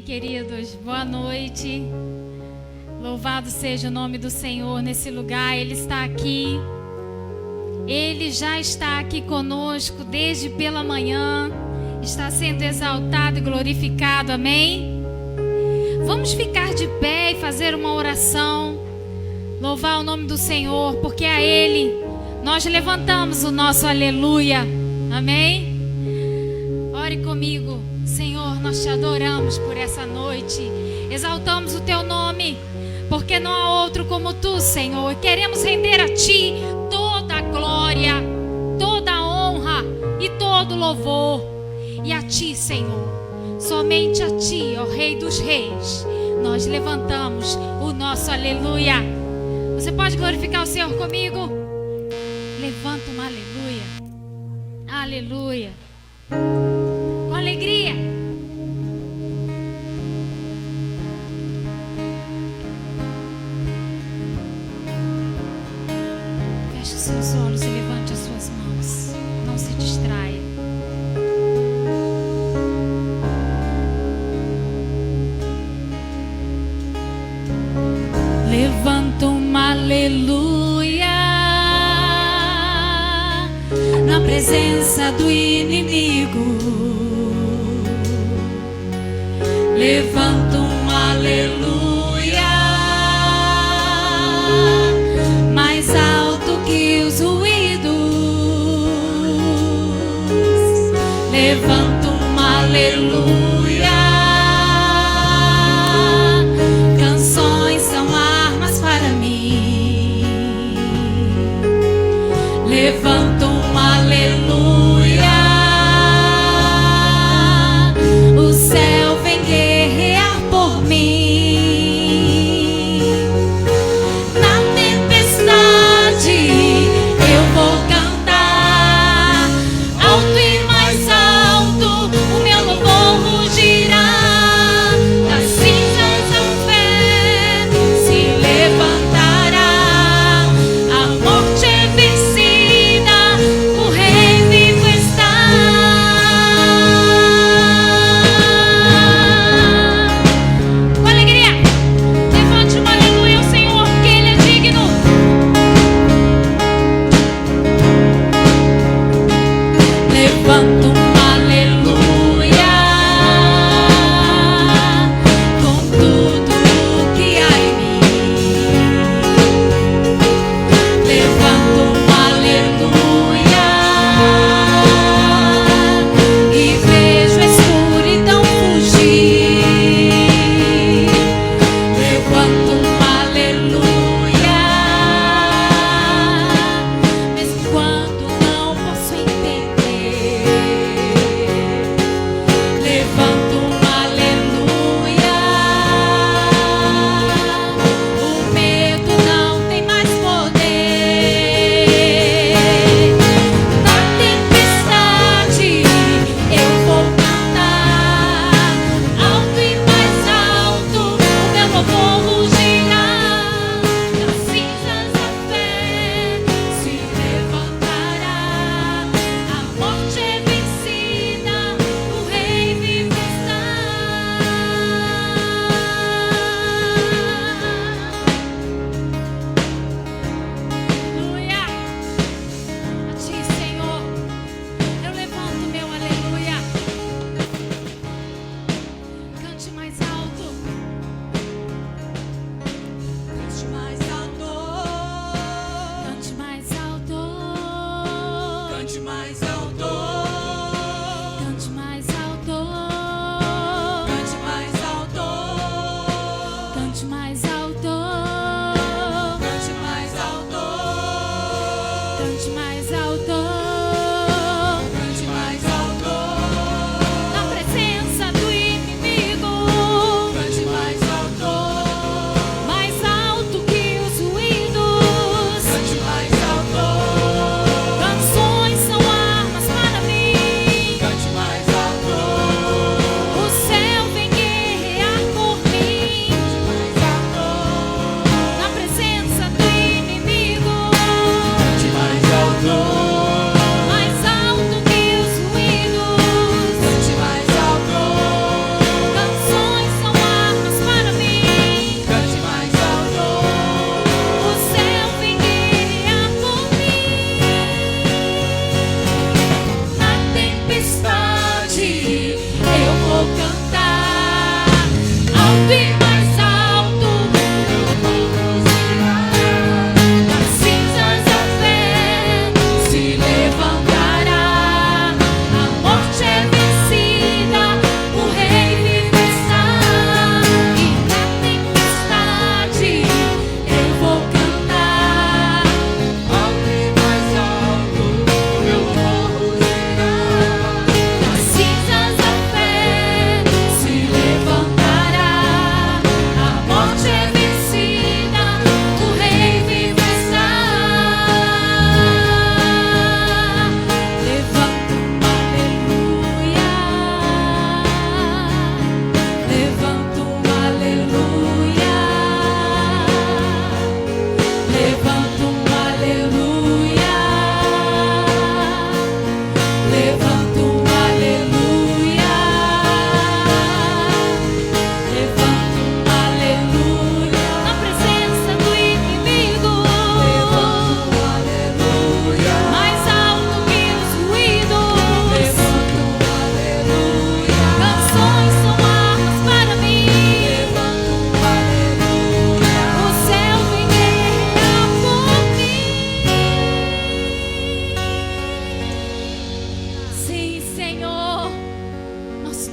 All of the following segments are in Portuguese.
queridos, boa noite. Louvado seja o nome do Senhor nesse lugar. Ele está aqui. Ele já está aqui conosco desde pela manhã. Está sendo exaltado e glorificado, amém? Vamos ficar de pé e fazer uma oração, louvar o nome do Senhor, porque a Ele nós levantamos o nosso aleluia, amém? Ore comigo. Senhor, nós te adoramos por essa noite, exaltamos o teu nome, porque não há outro como tu, Senhor, e queremos render a ti toda a glória, toda a honra e todo o louvor, e a ti, Senhor, somente a ti, ó Rei dos Reis, nós levantamos o nosso aleluia. Você pode glorificar o Senhor comigo? Levanta um aleluia, aleluia, com alegria. Feche os seus olhos e levante as suas mãos. Não se distraia. Levanta uma aleluia na presença do inimigo. Levanta um aleluia mais alto que os ruídos. Levanta um aleluia. Canções são armas para mim. Levanta um aleluia. O céu vem guerrear por mim. Na tempestade eu vou cantar alto e mais alto, o meu louvor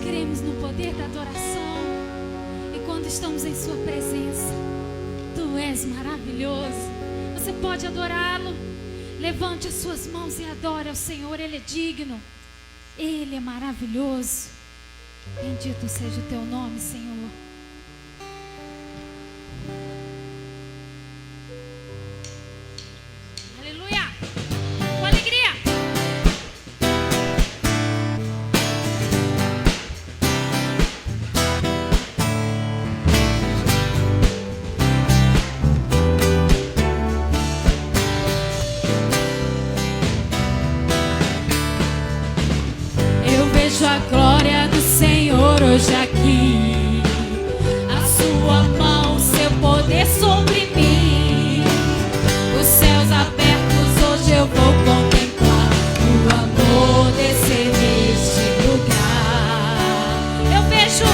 cremos no poder da adoração. E quando estamos em sua presença, tu és maravilhoso. Você pode adorá-lo. Levante as suas mãos e adore ao Senhor. Ele é digno. Ele é maravilhoso. Bendito seja o teu nome, Senhor. Aleluia. Com alegria. Eu vejo a glória do Senhor hoje aqui, a sua mão, seu poder sobre mim. Os céus abertos, hoje eu vou contemplar o amor descer neste lugar. Eu vejo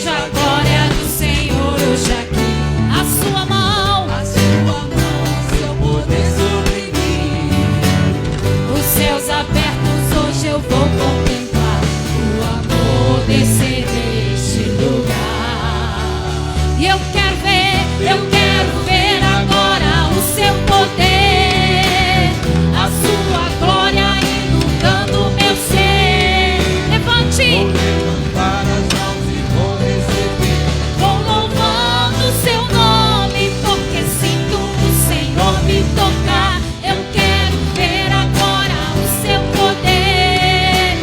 a glória do Senhor hoje aqui, a sua mão, seu poder sobre mim. Os céus abertos, hoje eu vou contemplar o amor descer neste lugar. E eu quero ver agora o seu poder, a sua glória inundando meu ser. Levante, Levantar as mãos e vou receber. vou louvando o seu nome, porque sinto o Senhor me tocar. Eu quero ver agora o seu poder,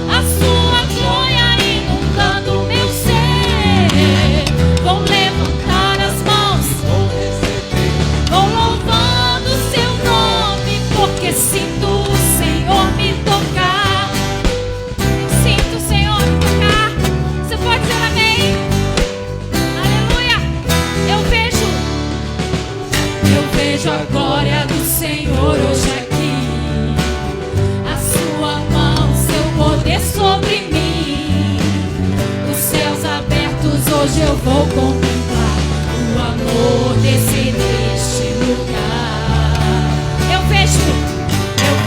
a sua glória inundando meu ser. Vou levantar as mãos, Vou receber. vou louvando o seu nome, porque sinto o Senhor me tocar. Sinto o Senhor me tocar. Você pode dizer amém? Aleluia. Eu vejo a glória do Senhor hoje aqui, a sua mão, seu poder sobre mim. Os céus abertos, hoje eu vou contemplar o amor descer neste lugar. Eu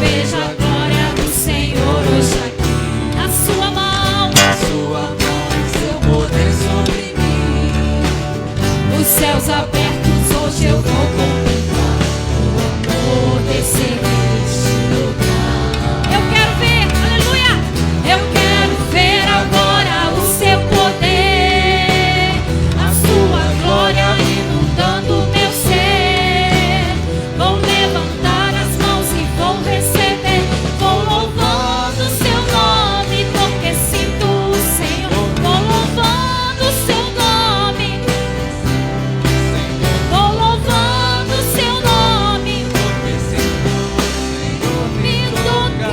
vejo a glória do Senhor hoje aqui, a sua mão, Sua mão e seu poder sobre mim. os céus abertos, hoje eu vou contemplar o amor descer neste lugar. Eu quero ver, aleluia. Eu quero ver agora o seu poder, a sua glória inundando meu ser. Vou levantar as mãos e vou receber. Vou louvando o seu nome, porque sinto o Senhor. Vou louvando o seu nome. Vou louvando o seu nome, Porque sinto o Senhor me me tocar.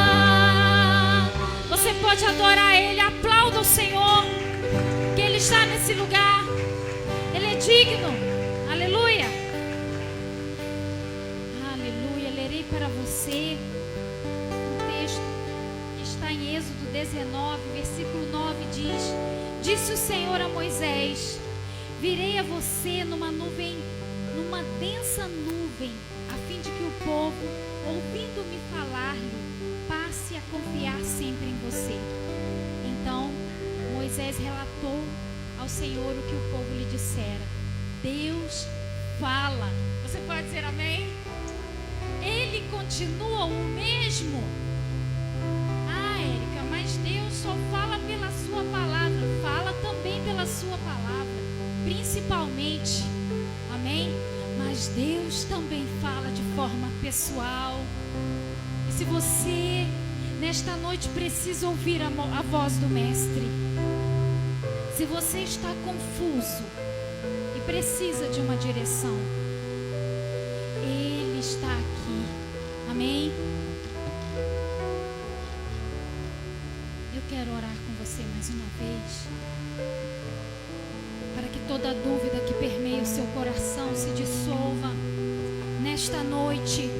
tocar. Você pode adorar Ele, aplauda o Senhor, que Ele está nesse lugar. Ele é digno, aleluia. Aleluia, lerei para você um texto que está em Êxodo 19, versículo 9, diz: Disse o Senhor a Moisés: Virei a você numa nuvem, numa densa nuvem, a fim de que o povo, ouvindo-me falar-lhe, passe a confiar sempre em você. Então Moisés relatou ao Senhor o que o povo lhe dissera. Deus fala. Você pode dizer amém? Ele continua o mesmo. Ah, Érica, mas Deus só fala pela sua palavra. Fala também pela sua palavra, principalmente. Amém? Mas Deus também fala de forma pessoal. E se você nesta noite precisa ouvir a voz do Mestre, se você está confuso e precisa de uma direção, Ele está aqui. Amém? Eu quero orar com você mais uma vez, para que toda dúvida que permeia o seu coração se dissolva nesta noite,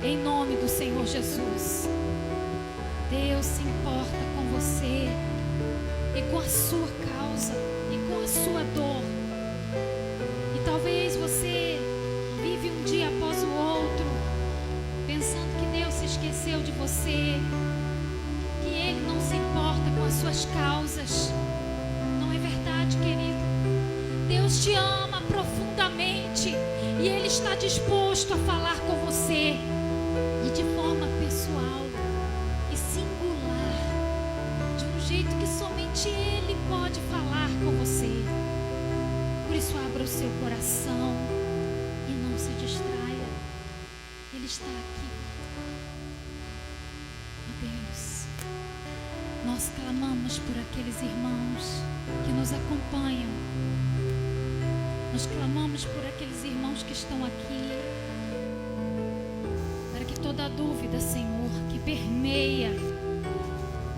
em nome do Senhor Jesus. Deus se importa com você e com a sua causa e com a sua dor. E talvez você vive um dia após o outro pensando que Deus se esqueceu de você, as suas causas. Não é verdade, querido? Deus te ama profundamente e Ele está disposto a falar com você, e de forma pessoal e singular, de um jeito que somente Ele pode falar com você. Por isso, abra o seu coração e não se distraia. Ele está aqui. Ó Deus, nós clamamos por aqueles irmãos que nos acompanham. Nós clamamos por aqueles irmãos que estão aqui, para que toda dúvida, Senhor, que permeia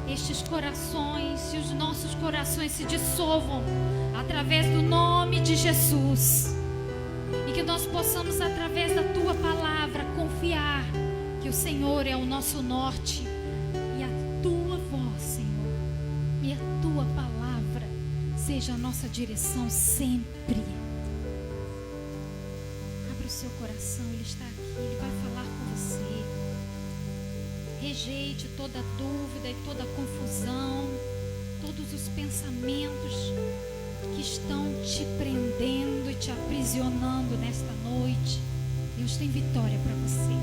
estes corações, e os nossos corações se dissolvam através do nome de Jesus, e que nós possamos, através da Tua palavra, confiar que o Senhor é o nosso norte, e a Tua voz, Senhor, e a Tua palavra seja a nossa direção sempre. Abra o seu coração, Ele está aqui, Ele vai falar com você. Rejeite toda dúvida e toda confusão, todos os pensamentos que estão te prendendo e te aprisionando nesta noite. Deus tem vitória para você.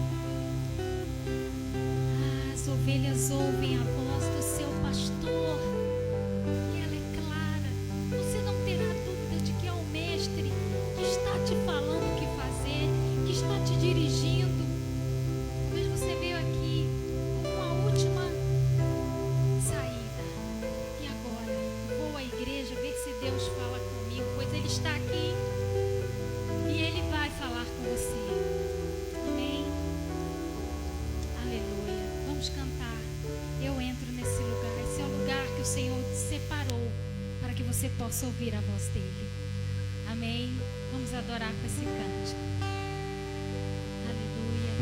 As ovelhas ouvem a voz do seu pastor, e ela é clara. Você não terá dúvida de que é o Mestre que está te falando o que fazer, que está te dirigindo. Talvez você veio aqui com uma última saída, e agora vou à igreja ver se Deus fala comigo, pois Ele está aqui e Ele vai falar com você. Amém? Aleluia. Vamos cantar. Eu entro nesse lugar. Esse é o lugar que o Senhor separou para que você possa ouvir a voz dEle. Amém? Vamos adorar com esse cântico. Aleluia.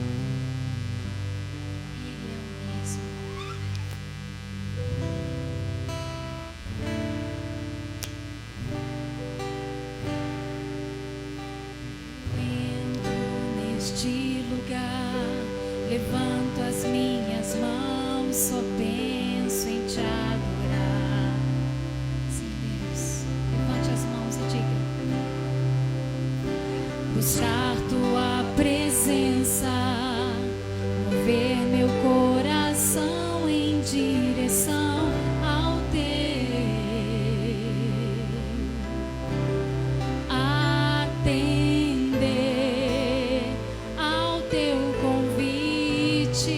Ele é o mesmo. Entro neste lugar, levanto as minhas mãos, só penso em te adorar. Sim, Deus, levante as mãos e diga: buscar tua presença, mover meu coração em direção ao teu, atender ao teu convite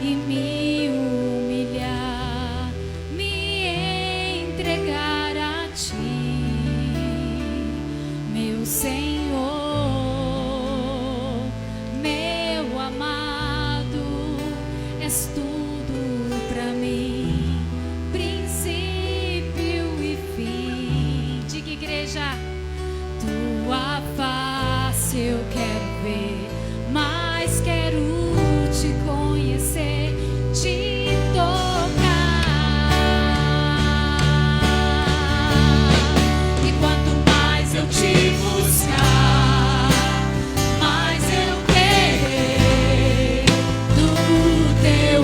e me humilhar, me entregar a ti, meu Senhor, meu amado, és tudo pra mim, princípio e fim. Diga, igreja, tua face eu quero ver, mas quero te conhecer, te tocar. E quanto mais eu te buscar, mais eu querer do teu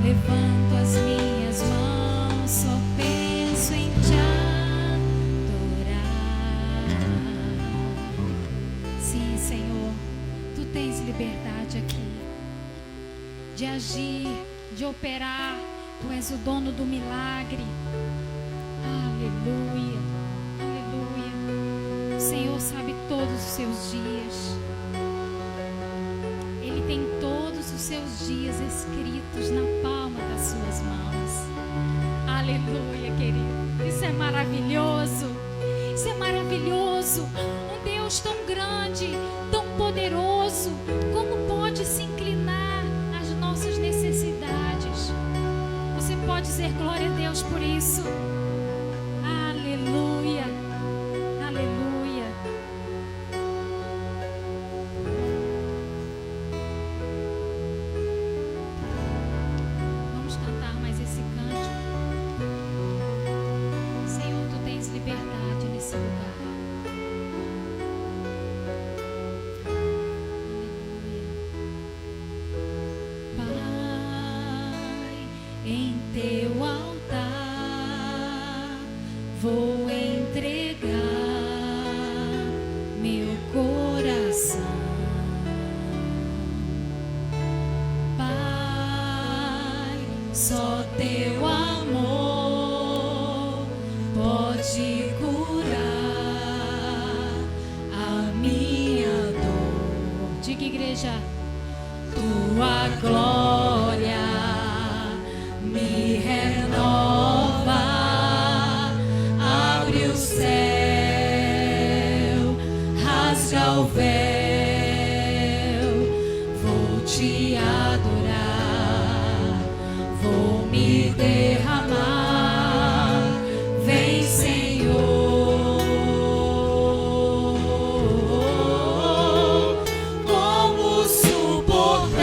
Levanto as minhas mãos, só penso em te adorar. Sim, Senhor, tu tens liberdade aqui de agir, de operar. Tu és o dono do milagre. Aleluia, aleluia. O Senhor sabe todos os seus dias. Ele tem todos os seus dias escritos na palma das suas mãos. Aleluia, querido. Isso é maravilhoso. Isso é maravilhoso. Um Deus tão grande, tão poderoso, como pode se inclinar às nossas necessidades? Você pode dizer glória a Deus por isso. Aleluia, aleluia. Vamos cantar mais esse cântico. Senhor, tu tens liberdade nesse lugar. Em teu altar vou entregar meu coração. Pai, só teu amor pode curar a minha dor. Diga, igreja, tua glória me renova, abre o céu, rasga o véu, vou te adorar, vou me derramar, vem, Senhor. Como suportar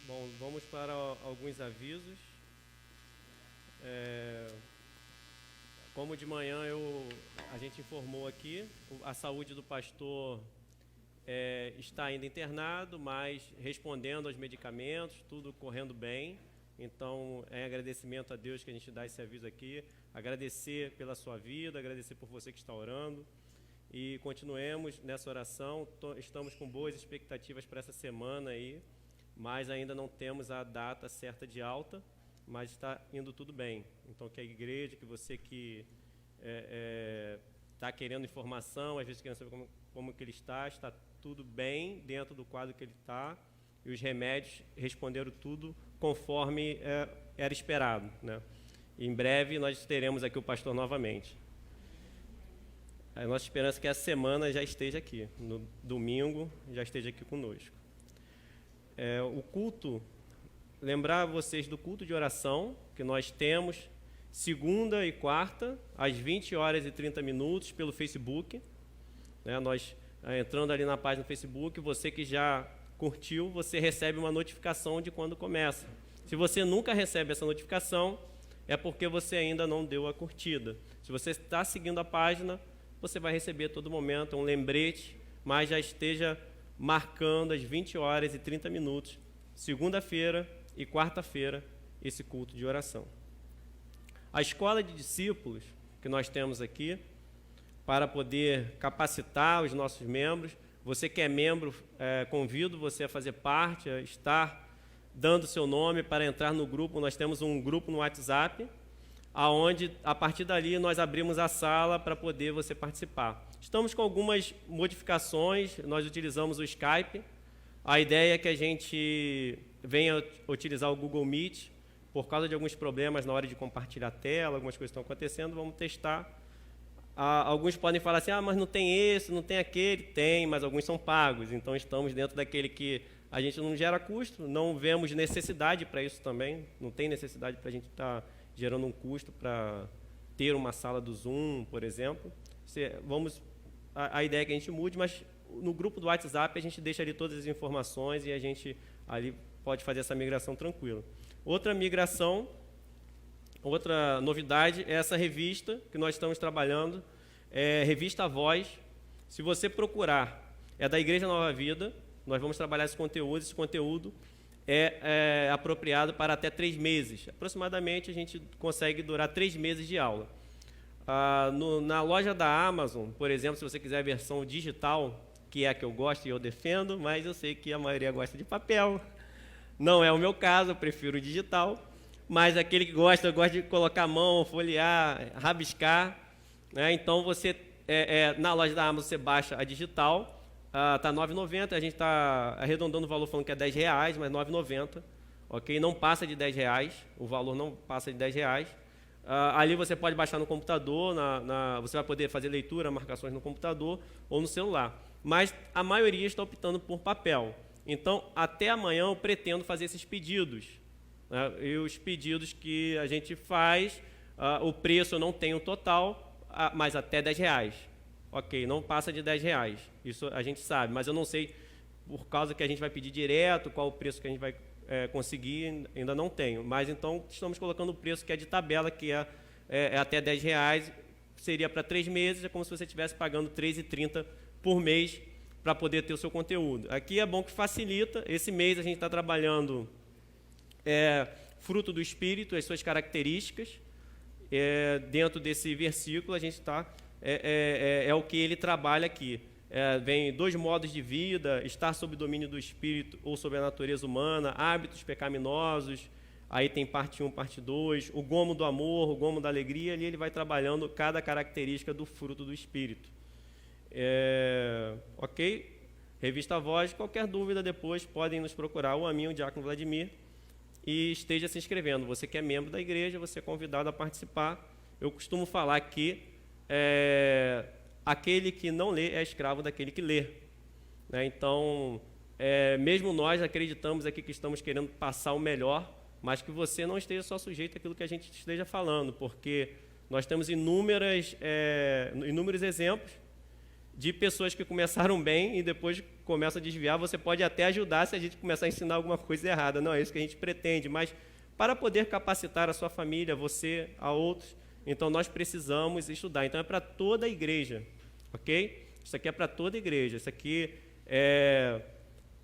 Bom, vamos para alguns avisos. Como de manhã a gente informou aqui, a saúde do pastor está ainda internado, mas respondendo aos medicamentos, tudo correndo bem. Então, é agradecimento a Deus que a gente dá esse aviso aqui, agradecer pela sua vida, agradecer por você que está orando. E continuemos nessa oração, estamos com boas expectativas para essa semana aí, mas ainda não temos a data certa de alta, mas está indo tudo bem. Então, que a igreja, que você que está querendo informação, às vezes querendo saber como que ele está tudo bem dentro do quadro que ele está, e os remédios responderam tudo conforme era esperado, né? E em breve nós teremos aqui o pastor novamente. A nossa esperança é que essa semana já esteja aqui, no domingo já esteja aqui conosco. O culto, lembrar vocês do culto de oração, que nós temos segunda e quarta, às 20 horas e 30 minutos, pelo Facebook. Nós, entrando ali na página do Facebook, você que já curtiu, você recebe uma notificação de quando começa. Se você nunca recebe essa notificação, é porque você ainda não deu a curtida. Se você está seguindo a página, você vai receber a todo momento um lembrete, mas já esteja marcando às 20 horas e 30 minutos, segunda-feira e quarta-feira, esse culto de oração. A escola de discípulos que nós temos aqui, para poder capacitar os nossos membros, você que é membro, convido você a fazer parte, a estar dando seu nome para entrar no grupo. Nós temos um grupo no WhatsApp, aonde a partir dali nós abrimos a sala para poder você participar. Estamos com algumas modificações, nós utilizamos o Skype. A ideia é que a gente venha utilizar o Google Meet, por causa de alguns problemas na hora de compartilhar a tela, algumas coisas estão acontecendo, vamos testar. Alguns podem falar assim, mas não tem esse, não tem aquele. Tem, mas alguns são pagos, então estamos dentro daquele que a gente não gera custo, não vemos necessidade para isso também, não tem necessidade para a gente estar gerando um custo para ter uma sala do Zoom, por exemplo. A ideia é que a gente mude, mas no grupo do WhatsApp a gente deixa ali todas as informações e a gente ali pode fazer essa migração tranquila. Outra novidade é essa revista que nós estamos trabalhando, Revista Voz. Se você procurar, é da Igreja Nova Vida, nós vamos trabalhar esse conteúdo é apropriado para até 3 meses. Aproximadamente a gente consegue durar 3 meses de aula. Na loja da Amazon, por exemplo, se você quiser a versão digital, que é a que eu gosto e eu defendo, mas eu sei que a maioria gosta de papel. Não é o meu caso, eu prefiro o digital. Mas aquele que gosta, eu gosto de colocar a mão, folhear, rabiscar, né? Então, você, na loja da Amazon, você baixa a digital, está R$ 9,90, a gente está arredondando o valor falando que é R$10, mas R$ 9,90, ok? Não passa de R$10, o valor não passa de R$10. Ali você pode baixar no computador, você vai poder fazer leitura, marcações no computador ou no celular. Mas a maioria está optando por papel. Então, até amanhã eu pretendo fazer esses pedidos. E os pedidos que a gente faz, o preço eu não tenho total, mas até R$10. Ok, não passa de R$10. Isso a gente sabe, mas eu não sei, por causa que a gente vai pedir direto, qual o preço que a gente vai conseguir, ainda não tenho. Mas então estamos colocando o preço que é de tabela, que é até R$10, seria para 3 meses, é como se você estivesse pagando R$ 3,30 por mês para poder ter o seu conteúdo. Aqui é bom que facilita. Esse mês a gente está trabalhando fruto do Espírito, as suas características. Dentro desse versículo a gente está é o que ele trabalha aqui. Vem 2 modos de vida: estar sob o domínio do Espírito ou sob a natureza humana, hábitos pecaminosos. Aí tem parte 1, parte 2, o gomo do amor, o gomo da alegria. Ali ele vai trabalhando cada característica do fruto do Espírito. Ok? Revista Voz. Qualquer dúvida depois podem nos procurar, ou a mim, o Diácono Vladimir, e esteja se inscrevendo. Você que é membro da igreja, você é convidado a participar. Eu costumo falar que aquele que não lê é escravo daquele que lê, né? Então, mesmo nós acreditamos aqui que estamos querendo passar o melhor, mas que você não esteja só sujeito àquilo que a gente esteja falando, porque nós temos inúmeros exemplos de pessoas que começaram bem e depois começam a desviar. Você pode até ajudar se a gente começar a ensinar alguma coisa errada. Não é isso que a gente pretende, mas para poder capacitar a sua família, você, a outros, então nós precisamos estudar. Então é para toda a igreja, ok? Isso aqui é para toda a igreja. Isso aqui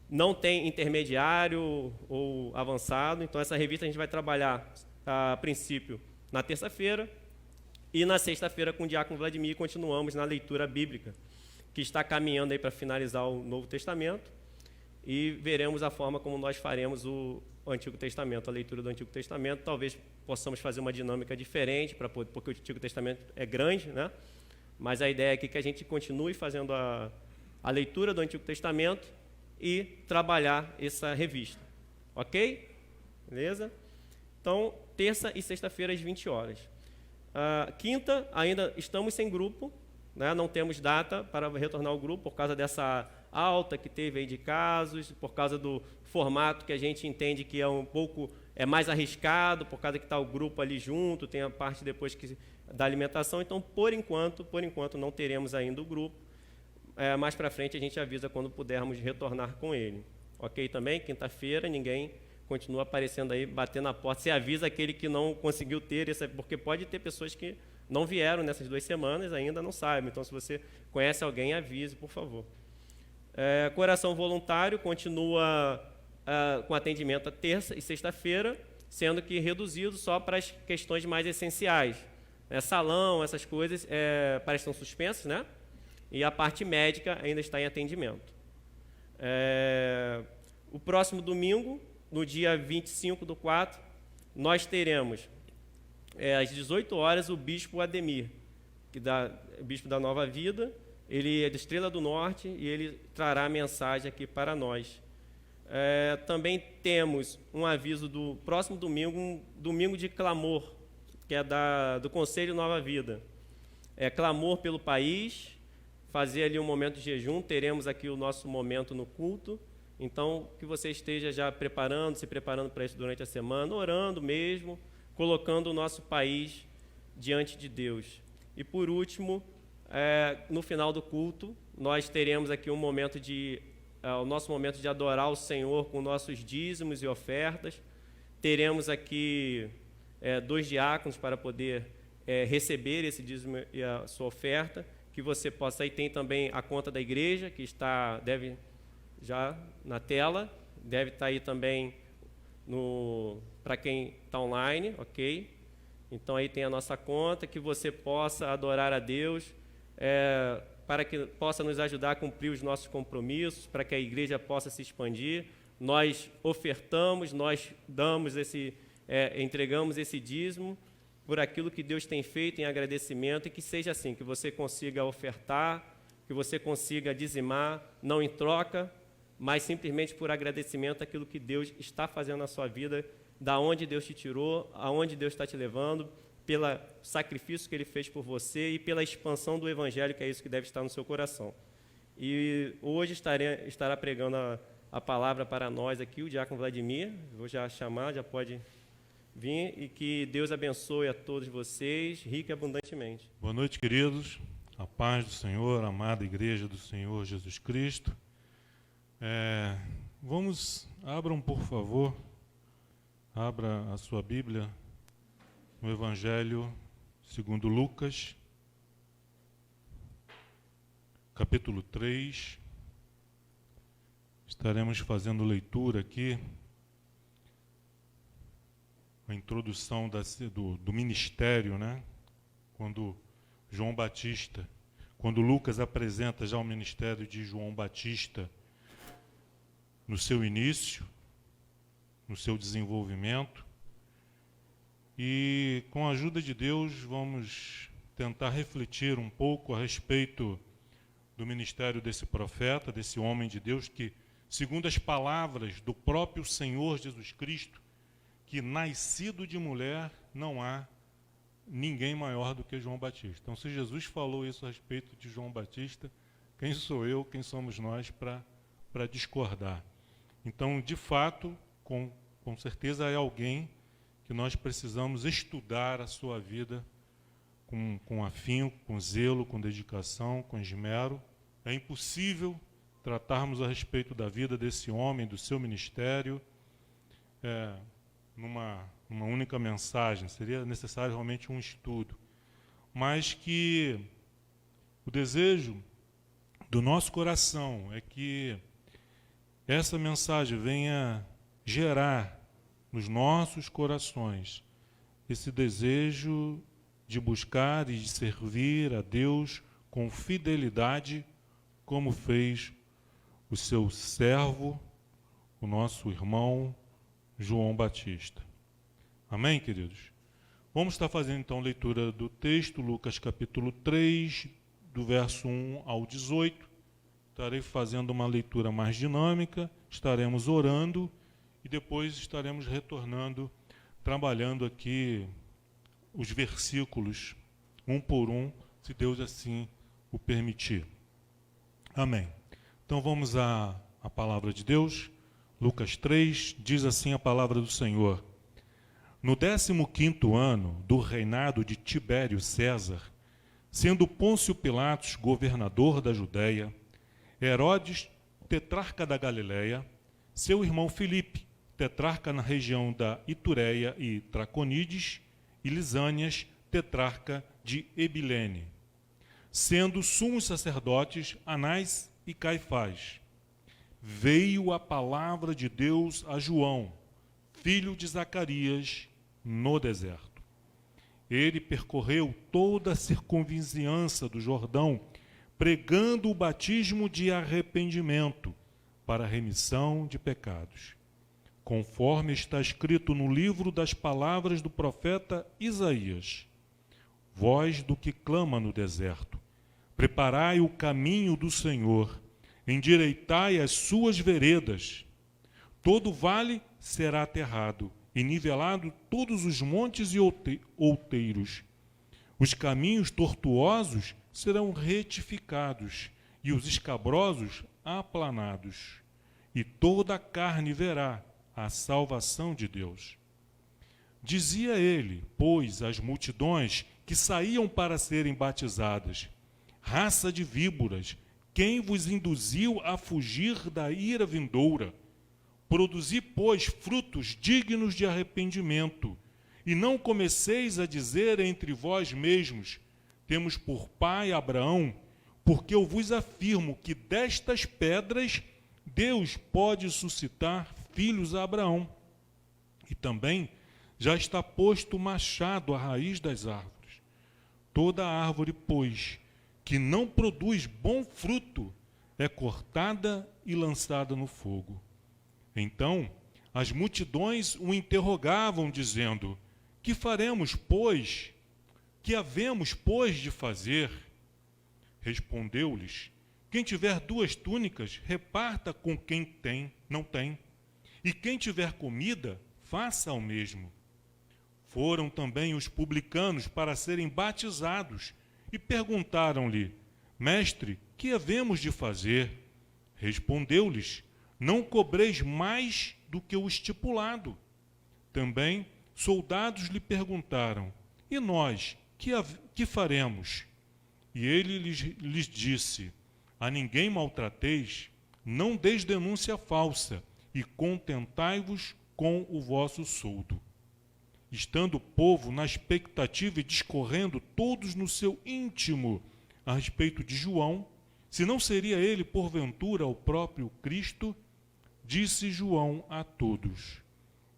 não tem intermediário ou avançado. Então essa revista a gente vai trabalhar, a princípio, na terça-feira, e na sexta-feira com o Diácono Vladimir continuamos na leitura bíblica, que está caminhando aí para finalizar o Novo Testamento, e veremos a forma como nós faremos o Antigo Testamento, a leitura do Antigo Testamento. Talvez possamos fazer uma dinâmica diferente, porque o Antigo Testamento é grande, né? Mas a ideia aqui é que a gente continue fazendo a leitura do Antigo Testamento e trabalhar essa revista. Ok? Beleza? Então, terça e sexta-feira às 20 horas. Quinta, ainda estamos sem grupo, né? Não temos data para retornar ao grupo por causa dessa alta que teve aí de casos, por causa do formato que a gente entende que é um pouco mais arriscado, por causa que está o grupo ali junto, tem a parte depois da alimentação. Então, por enquanto não teremos ainda o grupo. Mais para frente a gente avisa quando pudermos retornar com ele. Ok também? Quinta-feira, ninguém continua aparecendo aí, batendo na porta. Você avisa aquele que não conseguiu ter, porque pode ter pessoas que não vieram nessas 2 semanas, ainda não sabem. Então, se você conhece alguém, avise, por favor. Coração voluntário continua com atendimento a terça e sexta-feira, sendo que reduzido só para as questões mais essenciais. Salão, essas coisas parecem suspensas, né? E a parte médica ainda está em atendimento. O próximo domingo, no dia 25/4, nós teremos, às 18 horas, o Bispo Ademir, Bispo da Nova Vida. Ele é de Estrela do Norte e ele trará a mensagem aqui para nós. Também temos um aviso do próximo domingo, um domingo de clamor, que é do Conselho Nova Vida. Clamor pelo país, fazer ali um momento de jejum. Teremos aqui o nosso momento no culto. Então, que você esteja já se preparando para isso durante a semana, orando mesmo, colocando o nosso país diante de Deus. E, por último, no final do culto, nós teremos aqui o nosso momento de adorar o Senhor com nossos dízimos e ofertas. Teremos aqui 2 diáconos para poder receber esse dízimo e a sua oferta, que você possa. Aí tem também a conta da igreja, que deve já na tela, deve estar aí também para quem está online, ok? Então aí tem a nossa conta, que você possa adorar a Deus, para que possa nos ajudar a cumprir os nossos compromissos, para que a igreja possa se expandir. Nós ofertamos, nós damos entregamos esse dízimo por aquilo que Deus tem feito em agradecimento, e que seja assim, que você consiga ofertar, que você consiga dizimar, não em troca, mas simplesmente por agradecimento àquilo que Deus está fazendo na sua vida, da onde Deus te tirou, aonde Deus está te levando, pelo sacrifício que Ele fez por você e pela expansão do Evangelho, que é isso que deve estar no seu coração. E hoje estará pregando a palavra para nós aqui o diácono Vladimir. Vou já chamar, já pode vir, e que Deus abençoe a todos vocês, rica e abundantemente. Boa noite, queridos. A paz do Senhor, amada igreja do Senhor Jesus Cristo. Abram, por favor, abra a sua Bíblia no Evangelho segundo Lucas, capítulo 3. Estaremos fazendo leitura aqui, a introdução do ministério, né? Quando Lucas apresenta já o ministério de João Batista no seu início, no seu desenvolvimento. E, com a ajuda de Deus, vamos tentar refletir um pouco a respeito do ministério desse profeta, desse homem de Deus, que, segundo as palavras do próprio Senhor Jesus Cristo, que nascido de mulher não há ninguém maior do que João Batista. Então, se Jesus falou isso a respeito de João Batista, quem sou eu, quem somos nós para discordar? Então, de fato, com certeza é alguém que nós precisamos estudar a sua vida com afinco, com zelo, com dedicação, com esmero. É impossível tratarmos a respeito da vida desse homem, do seu ministério, numa única mensagem. Seria necessário realmente um estudo. Mas que o desejo do nosso coração é que essa mensagem venha gerar nos nossos corações esse desejo de buscar e de servir a Deus com fidelidade, como fez o seu servo, o nosso irmão João Batista. Amém, queridos? Vamos estar fazendo então leitura do texto, Lucas capítulo 3, do verso 1 ao 18. Estarei fazendo uma leitura mais dinâmica, estaremos orando e depois estaremos retornando, trabalhando aqui os versículos, um por um, se Deus assim o permitir. Amém. Então vamos à palavra de Deus. Lucas 3, diz assim a palavra do Senhor. No 15º ano do reinado de Tibério César, sendo Pôncio Pilatos governador da Judéia, Herodes, tetrarca da Galileia, seu irmão Filipe, tetrarca na região da Itureia e Traconides, e Lisânias, tetrarca de Ebilene, sendo sumos sacerdotes Anás e Caifás, veio a palavra de Deus a João, filho de Zacarias, no deserto. Ele percorreu toda a circunvizinhança do Jordão, pregando o batismo de arrependimento para a remissão de pecados, conforme está escrito no livro das palavras do profeta Isaías. Voz do que clama no deserto, preparai o caminho do Senhor, endireitai as suas veredas. Todo vale será aterrado, e nivelado todos os montes e outeiros. Os caminhos tortuosos serão retificados, e os escabrosos aplanados. E toda a carne verá a salvação de Deus. Dizia ele, pois, às multidões que saíam para serem batizadas: raça de víboras, quem vos induziu a fugir da ira vindoura? Produzi, pois, frutos dignos de arrependimento, e não comeceis a dizer entre vós mesmos: temos por pai Abraão, porque eu vos afirmo que destas pedras Deus pode suscitar filhos a Abraão. E também, já está posto o machado à raiz das árvores. Toda árvore, pois, que não produz bom fruto, é cortada e lançada no fogo. Então, as multidões o interrogavam, dizendo: que faremos, pois? Que havemos, pois, de fazer? Respondeu-lhes: quem tiver 2 túnicas, reparta com quem não tem. E quem tiver comida, faça o mesmo. Foram também os publicanos para serem batizados e perguntaram-lhe: mestre, que havemos de fazer? Respondeu-lhes: não cobreis mais do que o estipulado. Também soldados lhe perguntaram: e nós, que faremos? E ele lhes disse: a ninguém maltrateis, não deis denúncia falsa, e contentai-vos com o vosso soldo. Estando o povo na expectativa e discorrendo todos no seu íntimo a respeito de João, se não seria ele, porventura, o próprio Cristo, disse João a todos: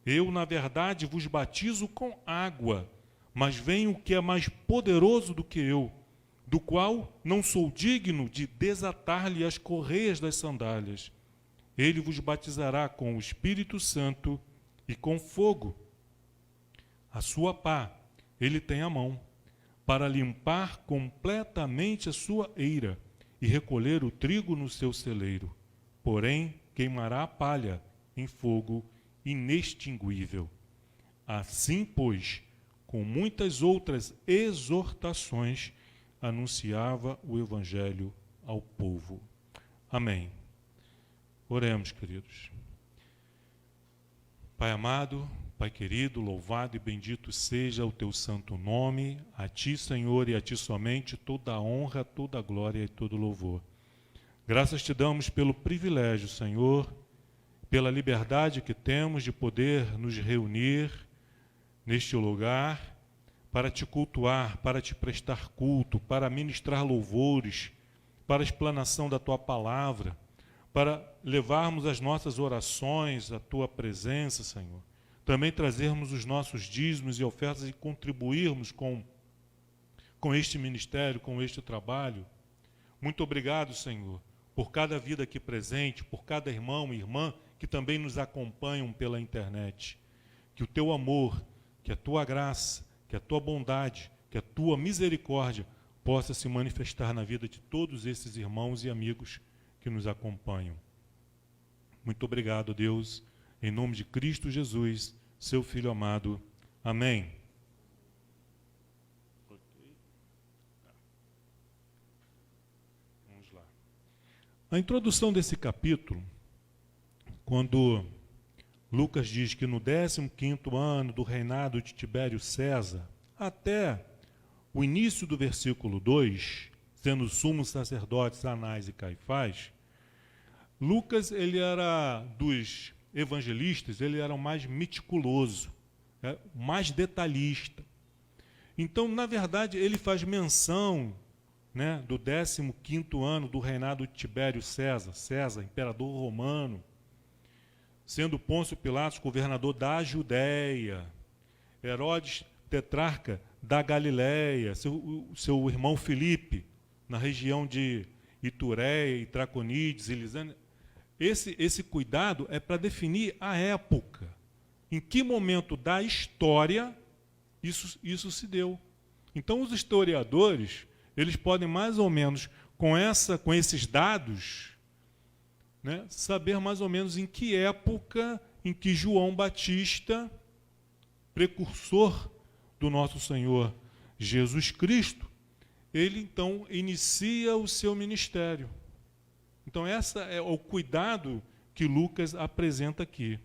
eu, na verdade, vos batizo com água, mas vem o que é mais poderoso do que eu, do qual não sou digno de desatar-lhe as correias das sandálias. Ele vos batizará com o Espírito Santo e com fogo. A sua pá ele tem à mão, para limpar completamente a sua eira e recolher o trigo no seu celeiro. Porém, queimará a palha em fogo inextinguível. Assim, pois, com muitas outras exortações, anunciava o Evangelho ao povo. Amém. Oremos, queridos. Pai amado, Pai querido, louvado e bendito seja o teu santo nome. A ti, Senhor, e a ti somente toda a honra, toda a glória e todo o louvor. Graças te damos pelo privilégio, Senhor, pela liberdade que temos de poder nos reunir neste lugar para te cultuar, para te prestar culto, para ministrar louvores, para a explanação da tua palavra, para levarmos as nossas orações à tua presença, Senhor. Também trazermos os nossos dízimos e ofertas e contribuirmos com este ministério, com este trabalho. Muito obrigado, Senhor, por cada vida aqui presente, por cada irmão e irmã que também nos acompanham pela internet. Que o teu amor, que a tua graça, que a tua bondade, que a tua misericórdia possa se manifestar na vida de todos esses irmãos e amigos que nos acompanham. Muito obrigado, Deus, em nome de Cristo Jesus, seu Filho amado. Amém. Vamos lá. A introdução desse capítulo, quando Lucas diz que no 15º ano do reinado de Tibério César, até o início do versículo 2, sendo sumos sacerdotes Anás e Caifás, Lucas, ele era dos evangelistas, ele era o mais meticuloso, mais detalhista. Então, na verdade, ele faz menção, né, do 15º ano do reinado de Tibério César, imperador romano, sendo Pôncio Pilatos governador da Judéia, Herodes tetrarca da Galiléia, seu irmão Filipe, na região de Itureia e Traconides e Lisânia. Esse cuidado é para definir a época, em que momento da história isso se deu. Então, os historiadores, eles podem mais ou menos, com esses dados, né, saber mais ou menos em que época em que João Batista, precursor do nosso Senhor Jesus Cristo, ele então inicia o seu ministério. Então, esse é o cuidado que Lucas apresenta aqui.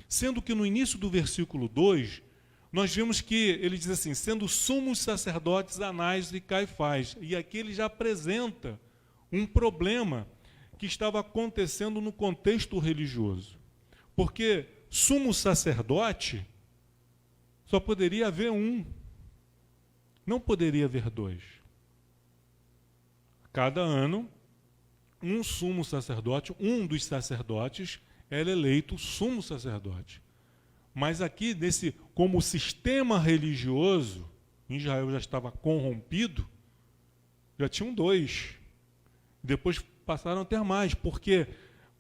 Sendo que no início do versículo 2, nós vemos que ele diz assim, sendo sumos sacerdotes Anás e Caifás. E aqui ele já apresenta um problema que estava acontecendo no contexto religioso. Porque sumo sacerdote só poderia haver um, não poderia haver dois. Cada ano, um sumo sacerdote, um dos sacerdotes, era eleito sumo sacerdote. Mas aqui, como o sistema religioso em Israel já estava corrompido, já tinham 2. Depois passaram a ter mais, porque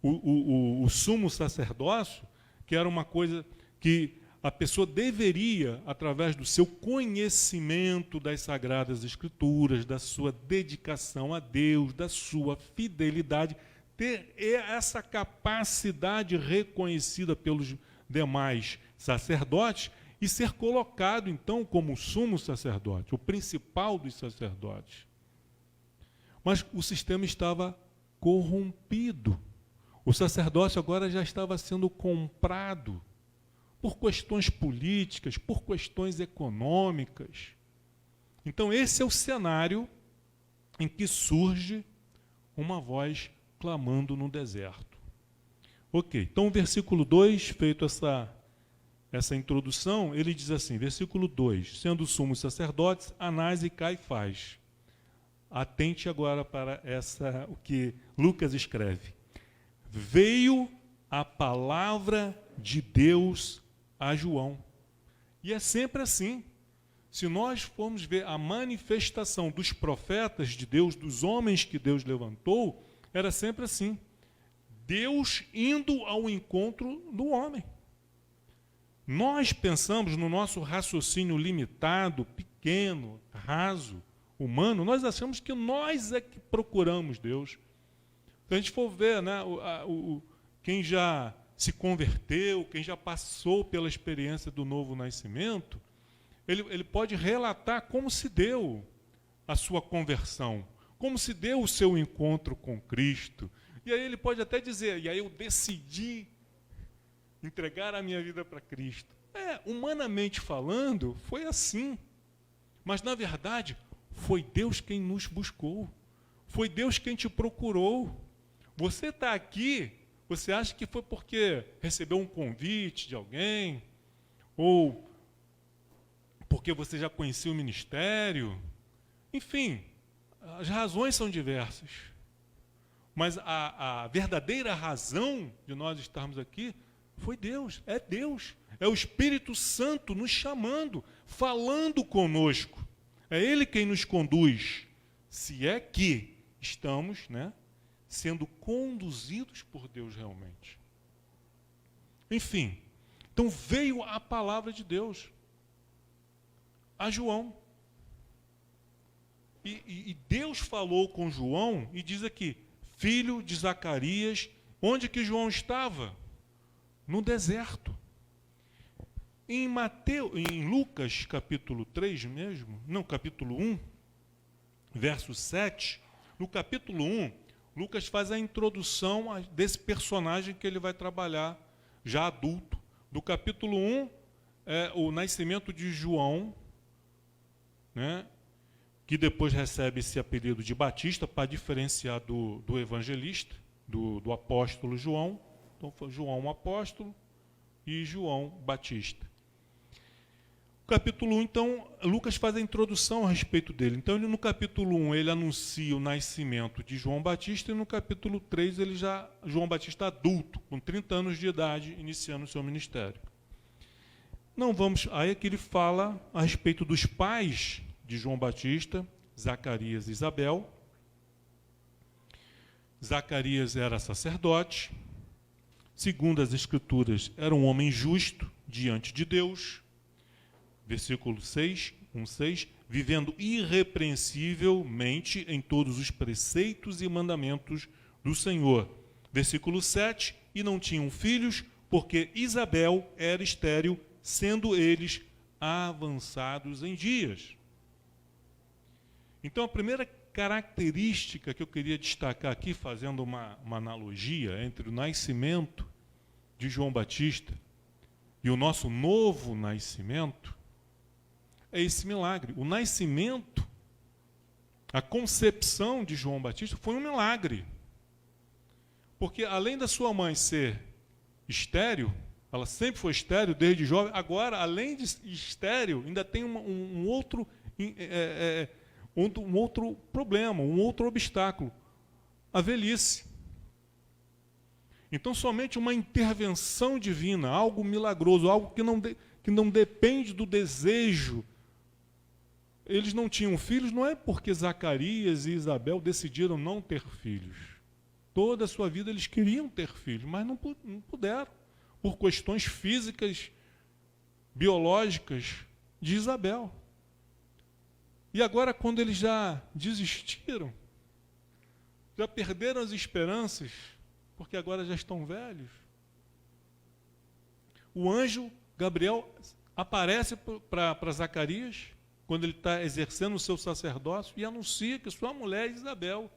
o sumo sacerdócio, que era uma coisa que a pessoa deveria, através do seu conhecimento das Sagradas Escrituras, da sua dedicação a Deus, da sua fidelidade, ter essa capacidade reconhecida pelos demais sacerdotes e ser colocado, então, como sumo sacerdote, o principal dos sacerdotes. Mas o sistema estava corrompido. O sacerdócio agora já estava sendo comprado por questões políticas, por questões econômicas. Então, esse é o cenário em que surge uma voz clamando no deserto. Ok, então o versículo 2, feito essa introdução, ele diz assim, versículo 2, sendo sumos sacerdotes, Anás e Caifás. Atente agora para o que Lucas escreve. Veio a palavra de Deus a João. E é sempre assim. Se nós formos ver a manifestação dos profetas de Deus, dos homens que Deus levantou, era sempre assim. Deus indo ao encontro do homem. Nós pensamos no nosso raciocínio limitado, pequeno, raso, humano, nós achamos que nós é que procuramos Deus. Se a gente for ver, né, quem já se converteu, quem já passou pela experiência do novo nascimento, ele pode relatar como se deu a sua conversão, como se deu o seu encontro com Cristo. E aí ele pode até dizer, e aí eu decidi entregar a minha vida para Cristo. Humanamente falando, foi assim. Mas, na verdade, foi Deus quem nos buscou. Foi Deus quem te procurou. Você está aqui, você acha que foi porque recebeu um convite de alguém, ou porque você já conhecia o ministério. Enfim, as razões são diversas. Mas a verdadeira razão de nós estarmos aqui foi Deus, é Deus. É o Espírito Santo nos chamando, falando conosco. É Ele quem nos conduz, se é que estamos, né, sendo conduzidos por Deus realmente. Enfim, então veio a palavra de Deus a João. E Deus falou com João e diz aqui, filho de Zacarias, onde que João estava? No deserto. Em Lucas, capítulo 3 mesmo, não, capítulo 1, verso 7, no capítulo 1, Lucas faz a introdução desse personagem que ele vai trabalhar já adulto. Do capítulo 1, o nascimento de João, né, que depois recebe esse apelido de Batista, para diferenciar do evangelista, do apóstolo João. Então, foi João apóstolo e João Batista. Capítulo 1, então, Lucas faz a introdução a respeito dele. Então, no capítulo 1, ele anuncia o nascimento de João Batista, e no capítulo 3, João Batista adulto, com 30 anos de idade, iniciando o seu ministério. Aí é que ele fala a respeito dos pais de João Batista, Zacarias e Isabel. Zacarias era sacerdote, segundo as Escrituras, era um homem justo diante de Deus. Versículo 6, 1:6, vivendo irrepreensivelmente em todos os preceitos e mandamentos do Senhor. Versículo 7, e não tinham filhos, porque Isabel era estéril, sendo eles avançados em dias. Então, a primeira característica que eu queria destacar aqui, fazendo uma analogia entre o nascimento de João Batista e o nosso novo nascimento, é esse milagre. O nascimento, a concepção de João Batista foi um milagre. Porque além da sua mãe ser estéril, ela sempre foi estéril desde jovem, agora, além de estéril, ainda tem um outro problema, um outro obstáculo, a velhice. Então, somente uma intervenção divina, algo milagroso, algo que não depende do desejo. Eles não tinham filhos, não é porque Zacarias e Isabel decidiram não ter filhos. Toda a sua vida eles queriam ter filhos, mas não puderam, por questões físicas, biológicas de Isabel. E agora, quando eles já desistiram, já perderam as esperanças, porque agora já estão velhos, o anjo Gabriel aparece para Zacarias, quando ele está exercendo o seu sacerdócio, e anuncia que sua mulher, Isabel,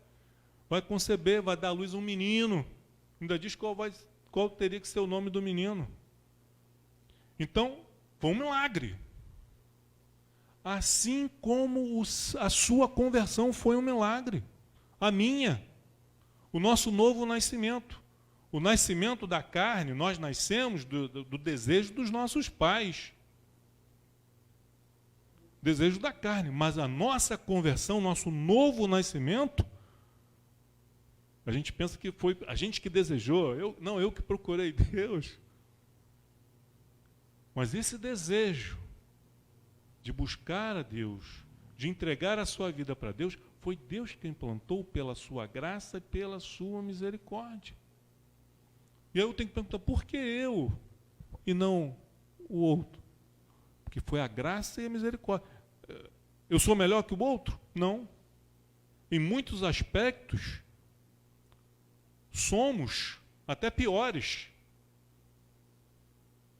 vai conceber, vai dar à luz um menino. Ainda diz qual teria que ser o nome do menino. Então, foi um milagre. Assim como a sua conversão foi um milagre. A minha. O nosso novo nascimento. O nascimento da carne, nós nascemos do desejo dos nossos pais. Desejo da carne. Mas a nossa conversão, nosso novo nascimento, a gente pensa que foi a gente que desejou. Eu que procurei Deus. Mas esse desejo de buscar a Deus, de entregar a sua vida para Deus, foi Deus quem plantou pela sua graça e pela sua misericórdia. E aí eu tenho que perguntar, por que eu e não o outro? Porque foi a graça e a misericórdia. Eu sou melhor que o outro? Não. Em muitos aspectos, somos até piores.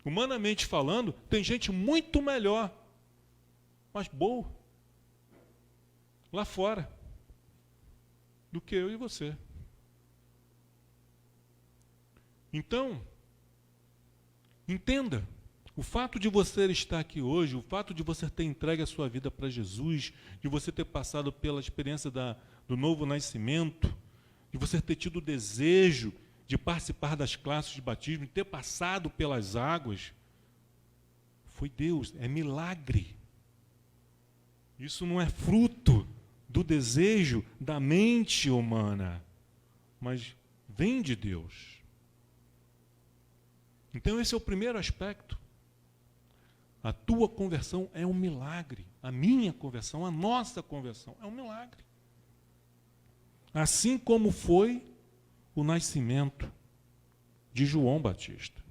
Humanamente falando, tem gente muito melhor, mas boa, lá fora, do que eu e você. Então, entenda, o fato de você estar aqui hoje, o fato de você ter entregue a sua vida para Jesus, de você ter passado pela experiência do novo nascimento, de você ter tido o desejo de participar das classes de batismo, de ter passado pelas águas, foi Deus, é milagre. Isso não é fruto do desejo da mente humana, mas vem de Deus. Então esse é o primeiro aspecto. A tua conversão é um milagre. A minha conversão, a nossa conversão é um milagre. Assim como foi o nascimento de João Batista.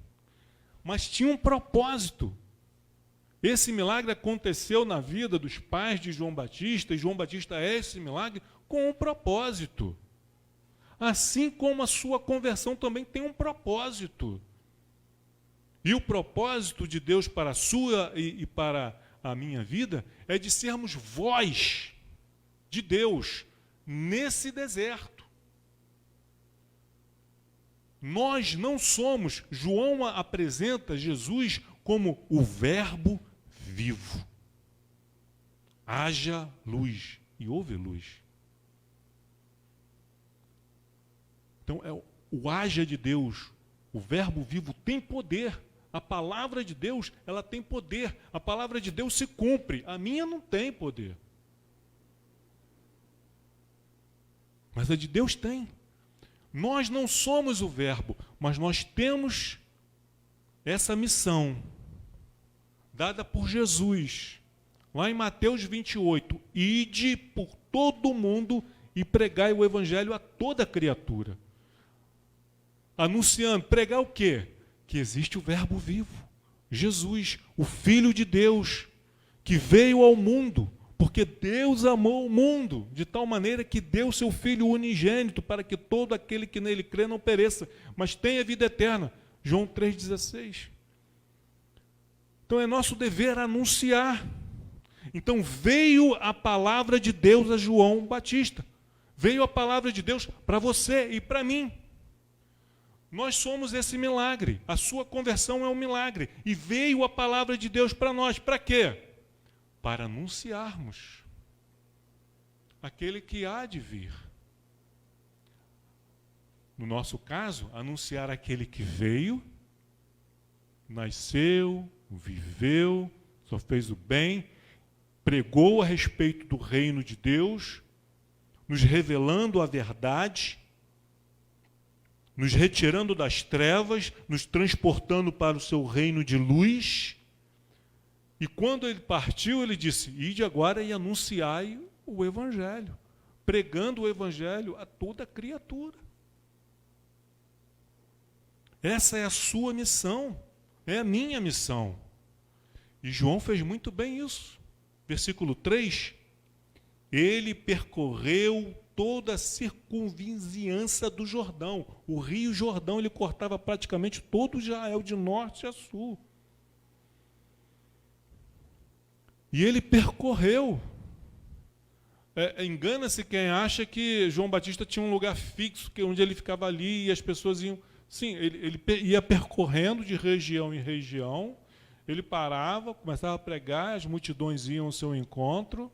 Mas tinha um propósito. Esse milagre aconteceu na vida dos pais de João Batista, e João Batista é esse milagre com um propósito. Assim como a sua conversão também tem um propósito. E o propósito de Deus para a sua e para a minha vida é de sermos voz de Deus nesse deserto. Nós não somos, João apresenta Jesus como o verbo vivo. Haja luz e houve luz. Então, o haja de Deus, o verbo vivo tem poder. A palavra de Deus, ela tem poder. A palavra de Deus se cumpre. A minha não tem poder. Mas a de Deus tem. Nós não somos o verbo, mas nós temos essa missão dada por Jesus. Lá em Mateus 28, ide por todo o mundo e pregai o evangelho a toda criatura. Anunciando, pregar o quê? Que existe o verbo vivo, Jesus, o Filho de Deus, que veio ao mundo, porque Deus amou o mundo, de tal maneira que deu seu Filho unigênito, para que todo aquele que nele crê não pereça, mas tenha vida eterna. João 3,16. Então é nosso dever anunciar. Então veio a palavra de Deus a João Batista, veio a palavra de Deus para você e para mim. Nós somos esse milagre, a sua conversão é um milagre. E veio a palavra de Deus para nós, para quê? Para anunciarmos aquele que há de vir. No nosso caso, anunciar aquele que veio, nasceu, viveu, só fez o bem, pregou a respeito do reino de Deus, nos revelando a verdade, nos retirando das trevas, nos transportando para o seu reino de luz. E quando ele partiu, ele disse: ide agora e anunciai o Evangelho, pregando o Evangelho a toda criatura. Essa é a sua missão, é a minha missão. E João fez muito bem isso. Versículo 3, ele percorreu toda a circunvizinhança do Jordão. O rio Jordão, ele cortava praticamente todo Israel, de norte a sul. E ele percorreu. Engana-se quem acha que João Batista tinha um lugar fixo, onde ele ficava ali e as pessoas iam... Sim, ele ia percorrendo de região em região, ele parava, começava a pregar, as multidões iam ao seu encontro,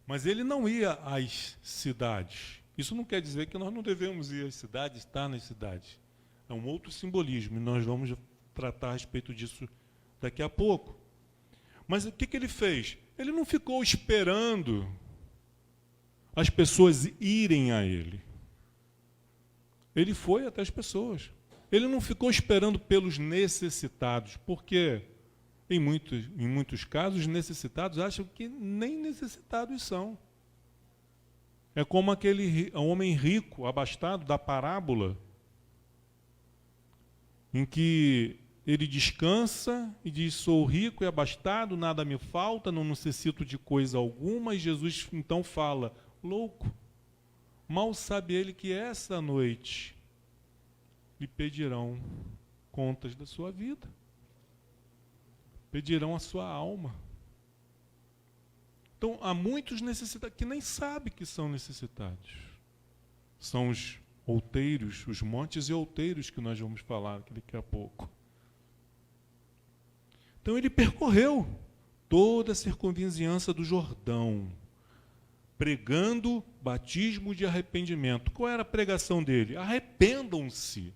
mas ele não ia às cidades. Isso não quer dizer que nós não devemos ir às cidades, estar nas cidades. É um outro simbolismo, e nós vamos tratar a respeito disso daqui a pouco. Mas o que ele fez? Ele não ficou esperando as pessoas irem a ele. Ele foi até as pessoas. Ele não ficou esperando pelos necessitados, porque em muitos casos os necessitados acham que nem necessitados são. É como aquele homem rico, abastado da parábola, em que ele descansa e diz: sou rico e abastado, nada me falta, não necessito de coisa alguma. E Jesus então fala: louco, mal sabe ele que essa noite lhe pedirão contas da sua vida, pedirão a sua alma. Então, há muitos necessitados que nem sabem que são necessitados. São os outeiros, os montes e outeiros que nós vamos falar daqui a pouco. Então, ele percorreu toda a circunvizinhança do Jordão, pregando batismo de arrependimento. Qual era a pregação dele? Arrependam-se,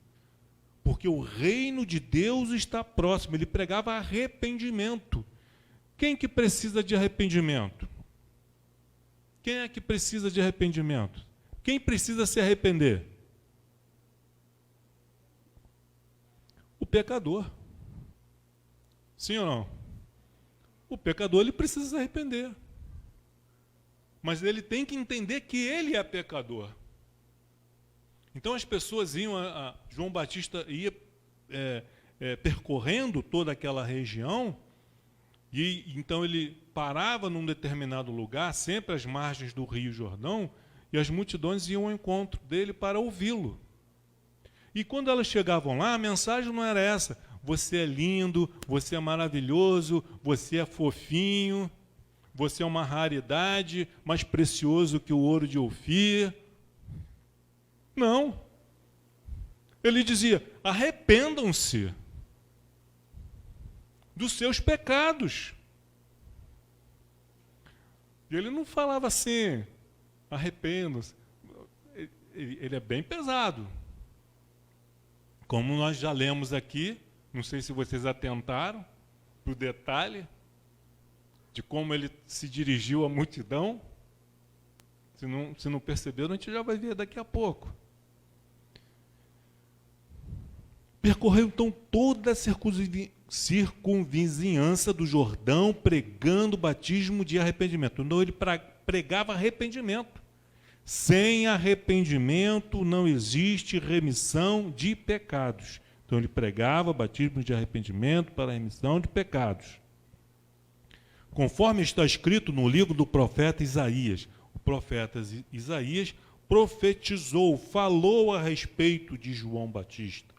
porque o reino de Deus está próximo. Ele pregava arrependimento. Quem que precisa de arrependimento? Quem é que precisa de arrependimento? Quem precisa se arrepender? O pecador. Sim ou não? O pecador, ele precisa se arrepender. Mas ele tem que entender que ele é pecador. Então as pessoas iam, João Batista ia percorrendo toda aquela região, e então ele parava num determinado lugar, sempre às margens do Rio Jordão, e as multidões iam ao encontro dele para ouvi-lo. E quando elas chegavam lá, a mensagem não era essa: você é lindo, você é maravilhoso, você é fofinho, você é uma raridade, mais precioso que o ouro de Ofir. Não. Ele dizia: arrependam-se dos seus pecados. E ele não falava assim: arrependam-se. Ele é bem pesado. Como nós já lemos aqui, não sei se vocês atentaram para o detalhe de como ele se dirigiu à multidão. Se não perceberam, a gente já vai ver daqui a pouco. Percorreu então toda a circunvizinhança do Jordão, pregando o batismo de arrependimento. Então ele pregava arrependimento. Sem arrependimento não existe remissão de pecados. Então ele pregava batismo de arrependimento para a remissão de pecados. Conforme está escrito no livro do profeta Isaías. O profeta Isaías profetizou, falou a respeito de João Batista.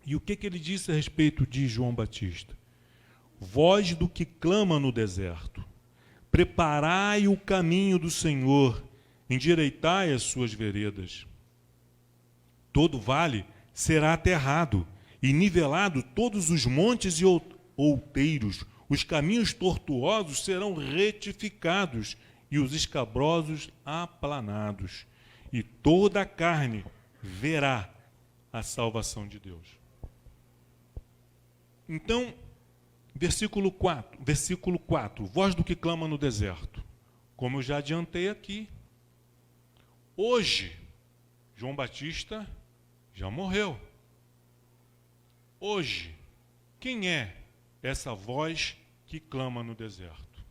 E o que ele disse a respeito de João Batista? Voz do que clama no deserto: preparai o caminho do Senhor, endireitai as suas veredas. Todo vale será aterrado, e nivelado todos os montes e outeiros. Os caminhos tortuosos serão retificados, e os escabrosos aplanados. E toda a carne verá a salvação de Deus. Então, versículo 4, voz do que clama no deserto. Como eu já adiantei aqui, hoje, João Batista já morreu. Hoje, quem é essa voz que clama no deserto?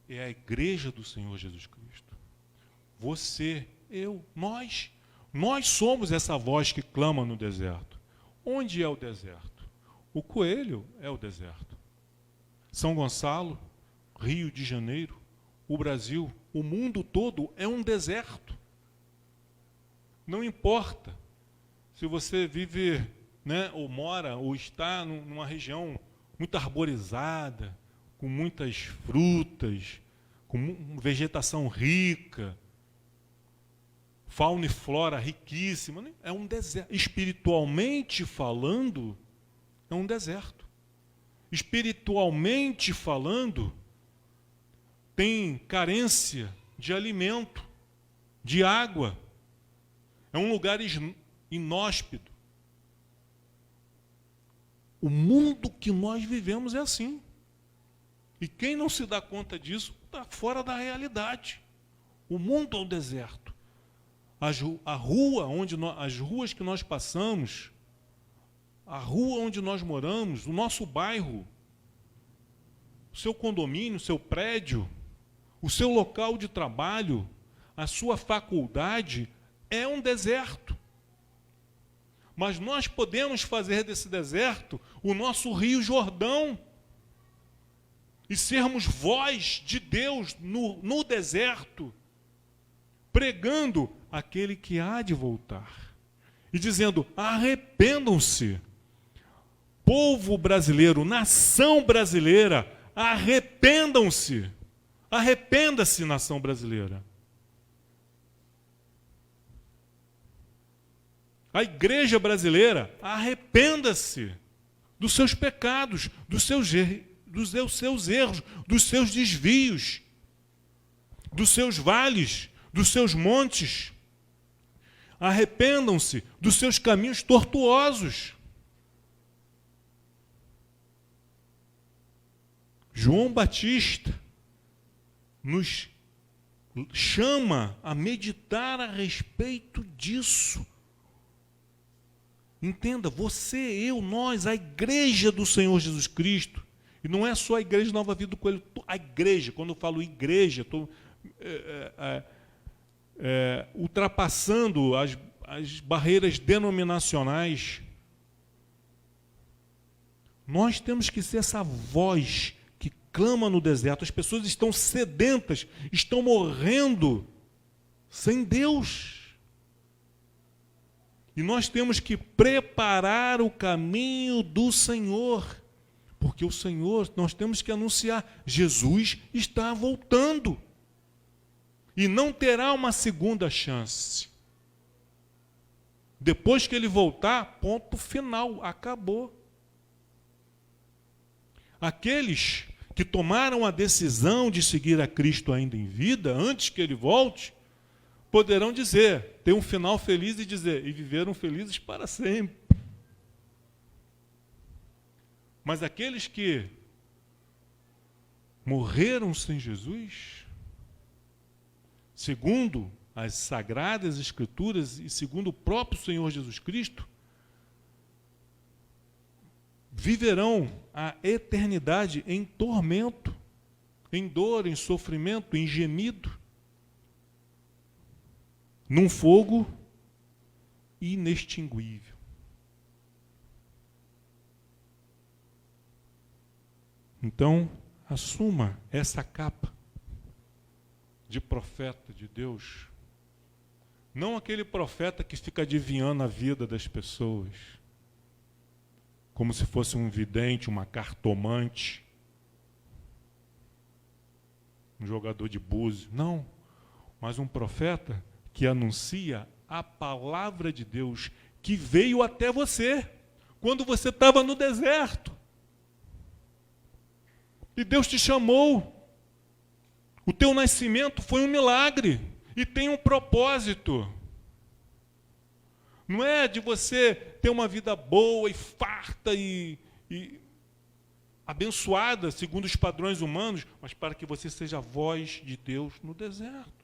É a igreja do Senhor Jesus Cristo. Você, eu, nós. Nós somos essa voz que clama no deserto. Onde é o deserto? O Coelho é o deserto. São Gonçalo, Rio de Janeiro, o Brasil, o mundo todo é um deserto. Não importa se você vive, né, ou mora, ou está numa região muito arborizada, com muitas frutas, com vegetação rica, fauna e flora riquíssima. É um deserto. Espiritualmente falando, é um deserto. Espiritualmente falando, tem carência de alimento, de água. É um lugar inóspito. O mundo que nós vivemos é assim. E quem não se dá conta disso está fora da realidade. O mundo é um deserto. As ruas que nós passamos, a rua onde nós moramos, o nosso bairro, o seu condomínio, o seu prédio, o seu local de trabalho, a sua faculdade, é um deserto. Mas nós podemos fazer desse deserto o nosso Rio Jordão e sermos voz de Deus no deserto, pregando aquele que há de voltar e dizendo: arrependam-se, povo brasileiro, nação brasileira, arrependam-se. Arrependa-se, nação brasileira. A igreja brasileira, arrependa-se dos seus pecados, dos seus erros, dos seus desvios, dos seus vales, dos seus montes. Arrependam-se dos seus caminhos tortuosos. João Batista nos chama a meditar a respeito disso. Entenda, você, eu, nós, a igreja do Senhor Jesus Cristo, e não é só a igreja Nova Vida do Coelho, a igreja, quando eu falo igreja, estou ultrapassando as barreiras denominacionais. Nós temos que ser essa voz que clama no deserto. As pessoas estão sedentas, estão morrendo sem Deus. E nós temos que preparar o caminho do Senhor. Porque o Senhor, nós temos que anunciar, Jesus está voltando. E não terá uma segunda chance. Depois que ele voltar, ponto final, acabou. Aqueles que tomaram a decisão de seguir a Cristo ainda em vida, antes que ele volte, poderão dizer, ter um final feliz e dizer, e viveram felizes para sempre. Mas aqueles que morreram sem Jesus, segundo as Sagradas Escrituras e segundo o próprio Senhor Jesus Cristo, viverão a eternidade em tormento, em dor, em sofrimento, em gemido, num fogo inextinguível. Então, assuma essa capa de profeta de Deus. Não aquele profeta que fica adivinhando a vida das pessoas, como se fosse um vidente, uma cartomante, um jogador de búzio. Não, mas um profeta que anuncia a palavra de Deus que veio até você quando você estava no deserto. E Deus te chamou. O teu nascimento foi um milagre e tem um propósito. Não é de você ter uma vida boa e farta e abençoada segundo os padrões humanos, mas para que você seja a voz de Deus no deserto.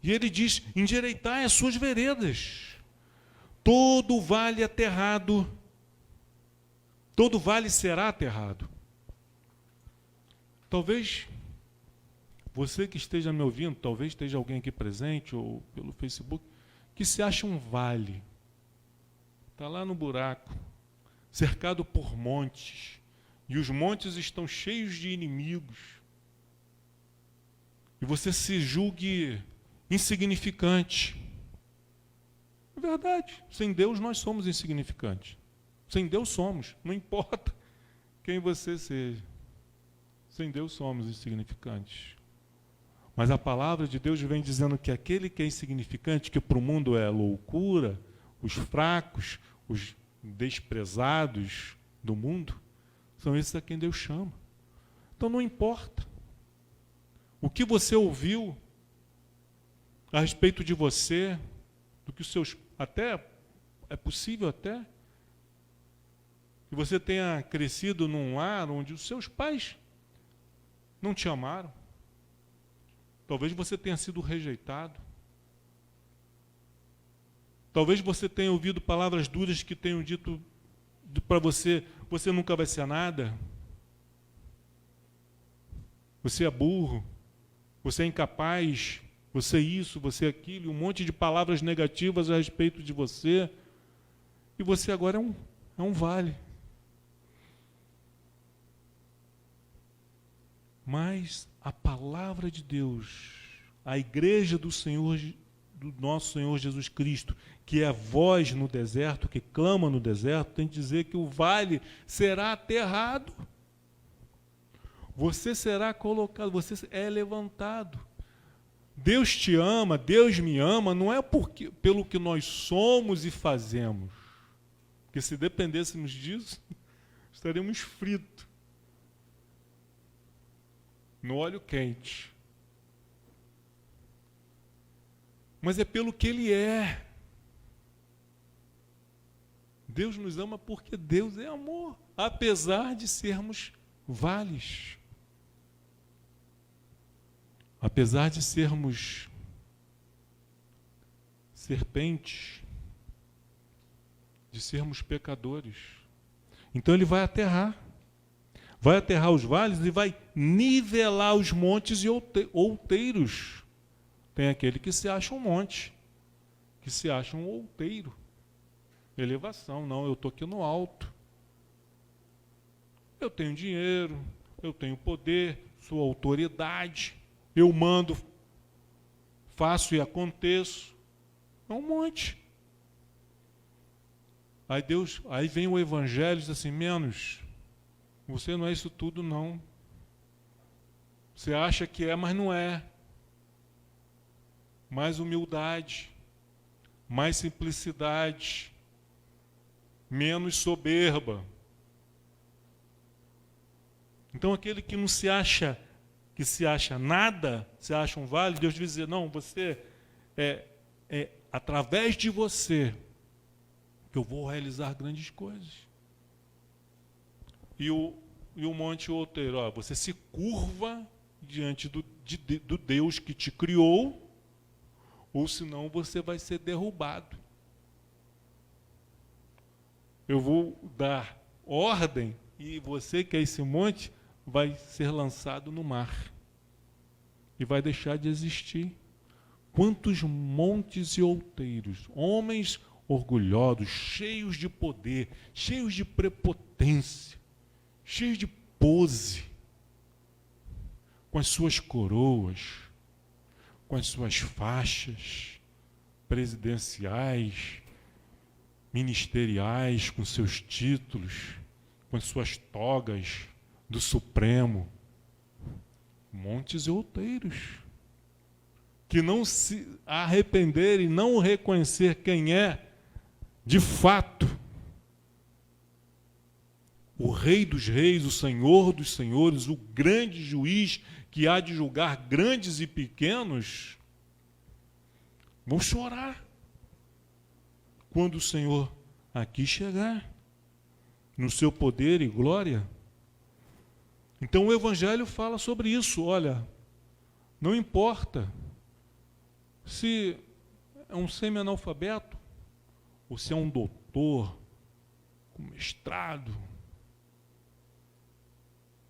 E ele diz: endireitai as suas veredas. Todo vale aterrado, todo vale será aterrado. Talvez você que esteja me ouvindo, talvez esteja alguém aqui presente ou pelo Facebook, que se acha um vale. Está lá no buraco, cercado por montes, e os montes estão cheios de inimigos. E você se julgue insignificante. É verdade, sem Deus nós somos insignificantes. Sem Deus somos, não importa quem você seja. Sem Deus somos insignificantes. Mas a palavra de Deus vem dizendo que aquele que é insignificante, que para o mundo é loucura, os fracos, os desprezados do mundo, são esses a quem Deus chama. Então não importa o que você ouviu a respeito de você, do que os seus, até é possível até que você tenha crescido num lar onde os seus pais não te amaram. Talvez você tenha sido rejeitado. Talvez você tenha ouvido palavras duras que tenham dito para você: você nunca vai ser nada. Você é burro. Você é incapaz. Você é isso, você é aquilo. Um monte de palavras negativas a respeito de você. E você agora é um vale. Mas a palavra de Deus, a igreja do Senhor, do nosso Senhor Jesus Cristo, que é a voz no deserto, que clama no deserto, tem que dizer que o vale será aterrado. Você será colocado, você é levantado. Deus te ama, Deus me ama, não é pelo que nós somos e fazemos. Porque se dependêssemos disso, estaríamos fritos no óleo quente. Mas é pelo que Ele é. Deus nos ama porque Deus é amor, apesar de sermos vales. Apesar de sermos serpentes, de sermos pecadores. Então Ele vai aterrar os vales e vai nivelar os montes e outeiros. Tem aquele que se acha um monte, que se acha um outeiro. Elevação, não, eu estou aqui no alto. Eu tenho dinheiro, eu tenho poder, sou autoridade, eu mando, faço e aconteço. É um monte. Aí vem o Evangelho e diz assim: menos, você não é isso tudo, não. Você acha que é, mas não é. Mais humildade, mais simplicidade, menos soberba. Então aquele que não se acha, que se acha nada, se acha um vale, Deus diz: não, você é através de você que eu vou realizar grandes coisas. E o monte outeiro, você se curva diante do Deus que te criou, ou senão você vai ser derrubado. Eu vou dar ordem e você, que é esse monte, vai ser lançado no mar e vai deixar de existir. Quantos montes e outeiros, homens orgulhosos, cheios de poder, cheios de prepotência, cheios de pose, com as suas coroas, com as suas faixas presidenciais, ministeriais, com seus títulos, com as suas togas do Supremo, montes e outeiros, que não se arrependerem, não reconhecer quem é, de fato, o Rei dos Reis, o Senhor dos Senhores, o grande juiz que há de julgar grandes e pequenos, vão chorar quando o Senhor aqui chegar, no seu poder e glória. Então o Evangelho fala sobre isso. Olha, não importa se é um semi-analfabeto, ou se é um doutor, com mestrado.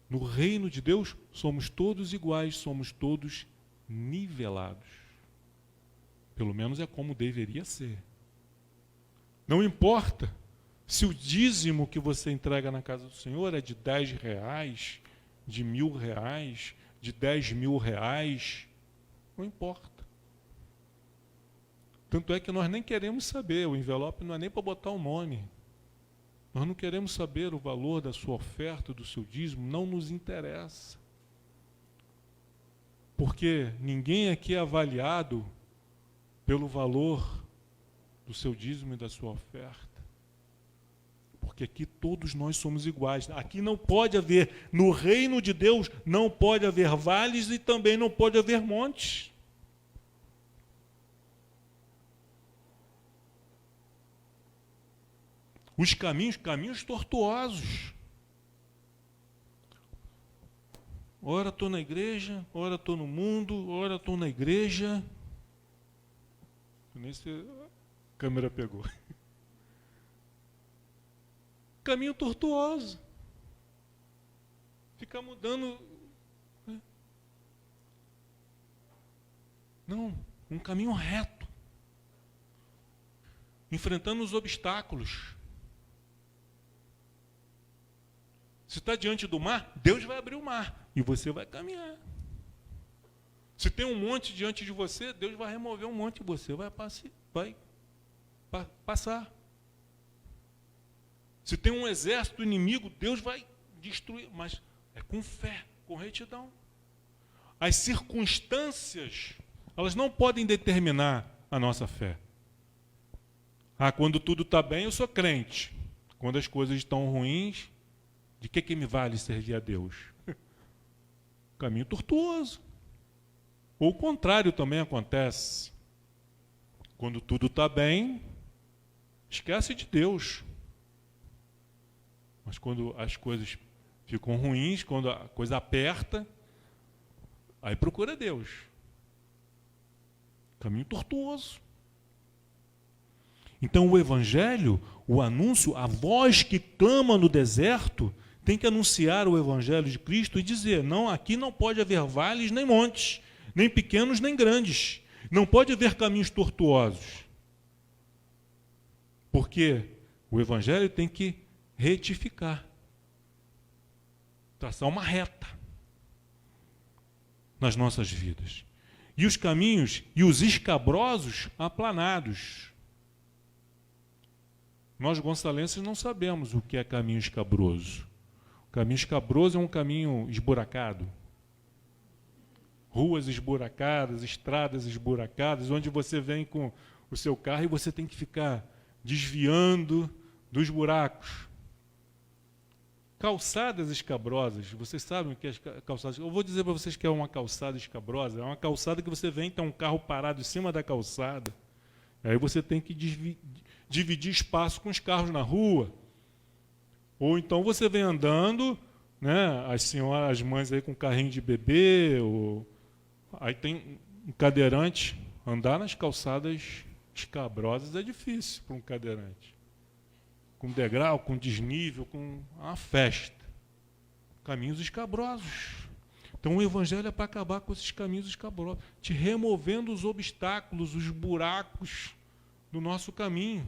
No reino de Deus, somos todos iguais, somos todos nivelados. Pelo menos é como deveria ser. Não importa se o dízimo que você entrega na casa do Senhor é de R$10, de R$1.000, de R$10.000, não importa. Tanto é que nós nem queremos saber, o envelope não é nem para botar o nome. Nós não queremos saber o valor da sua oferta, do seu dízimo, não nos interessa. Porque ninguém aqui é avaliado pelo valor do seu dízimo e da sua oferta. Porque aqui todos nós somos iguais. Aqui não pode haver, no reino de Deus, não pode haver vales e também não pode haver montes. Os caminhos tortuosos. Ora estou na igreja, ora estou no mundo, ora estou na igreja. Nem se a câmera pegou. Caminho tortuoso. Ficar mudando. Não, um caminho reto. Enfrentando os obstáculos. Se está diante do mar, Deus vai abrir o mar e você vai caminhar. Se tem um monte diante de você, Deus vai remover um monte e você vai passar. Se tem um exército inimigo, Deus vai destruir, mas é com fé, com retidão. As circunstâncias, elas não podem determinar a nossa fé. Quando tudo está bem, eu sou crente. Quando as coisas estão ruins, de que me vale servir a Deus? Caminho tortuoso. Ou o contrário também acontece. Quando tudo está bem, esquece de Deus. Mas quando as coisas ficam ruins, quando a coisa aperta, aí procura Deus. Caminho tortuoso. Então o Evangelho, o anúncio, a voz que clama no deserto, tem que anunciar o Evangelho de Cristo e dizer, não, aqui não pode haver vales nem montes, nem pequenos nem grandes. Não pode haver caminhos tortuosos. Porque o Evangelho tem que retificar, traçar uma reta nas nossas vidas. E os caminhos e os escabrosos aplanados. Nós gonçalenses não sabemos o que é caminho escabroso. O caminho escabroso é um caminho esburacado. Ruas esburacadas, estradas esburacadas, onde você vem com o seu carro e você tem que ficar desviando dos buracos. Calçadas escabrosas, vocês sabem o que é calçadas? Eu vou dizer para vocês que é uma calçada escabrosa. É uma calçada que você vem, tem um carro parado em cima da calçada. Aí você tem que dividir espaço com os carros na rua. Ou então você vem andando, né, as senhoras, as mães aí com carrinho de bebê, aí tem um cadeirante. Andar nas calçadas escabrosas é difícil para um cadeirante. Com degrau, com desnível, com uma festa. Caminhos escabrosos. Então o Evangelho é para acabar com esses caminhos escabrosos, te removendo os obstáculos, os buracos do nosso caminho.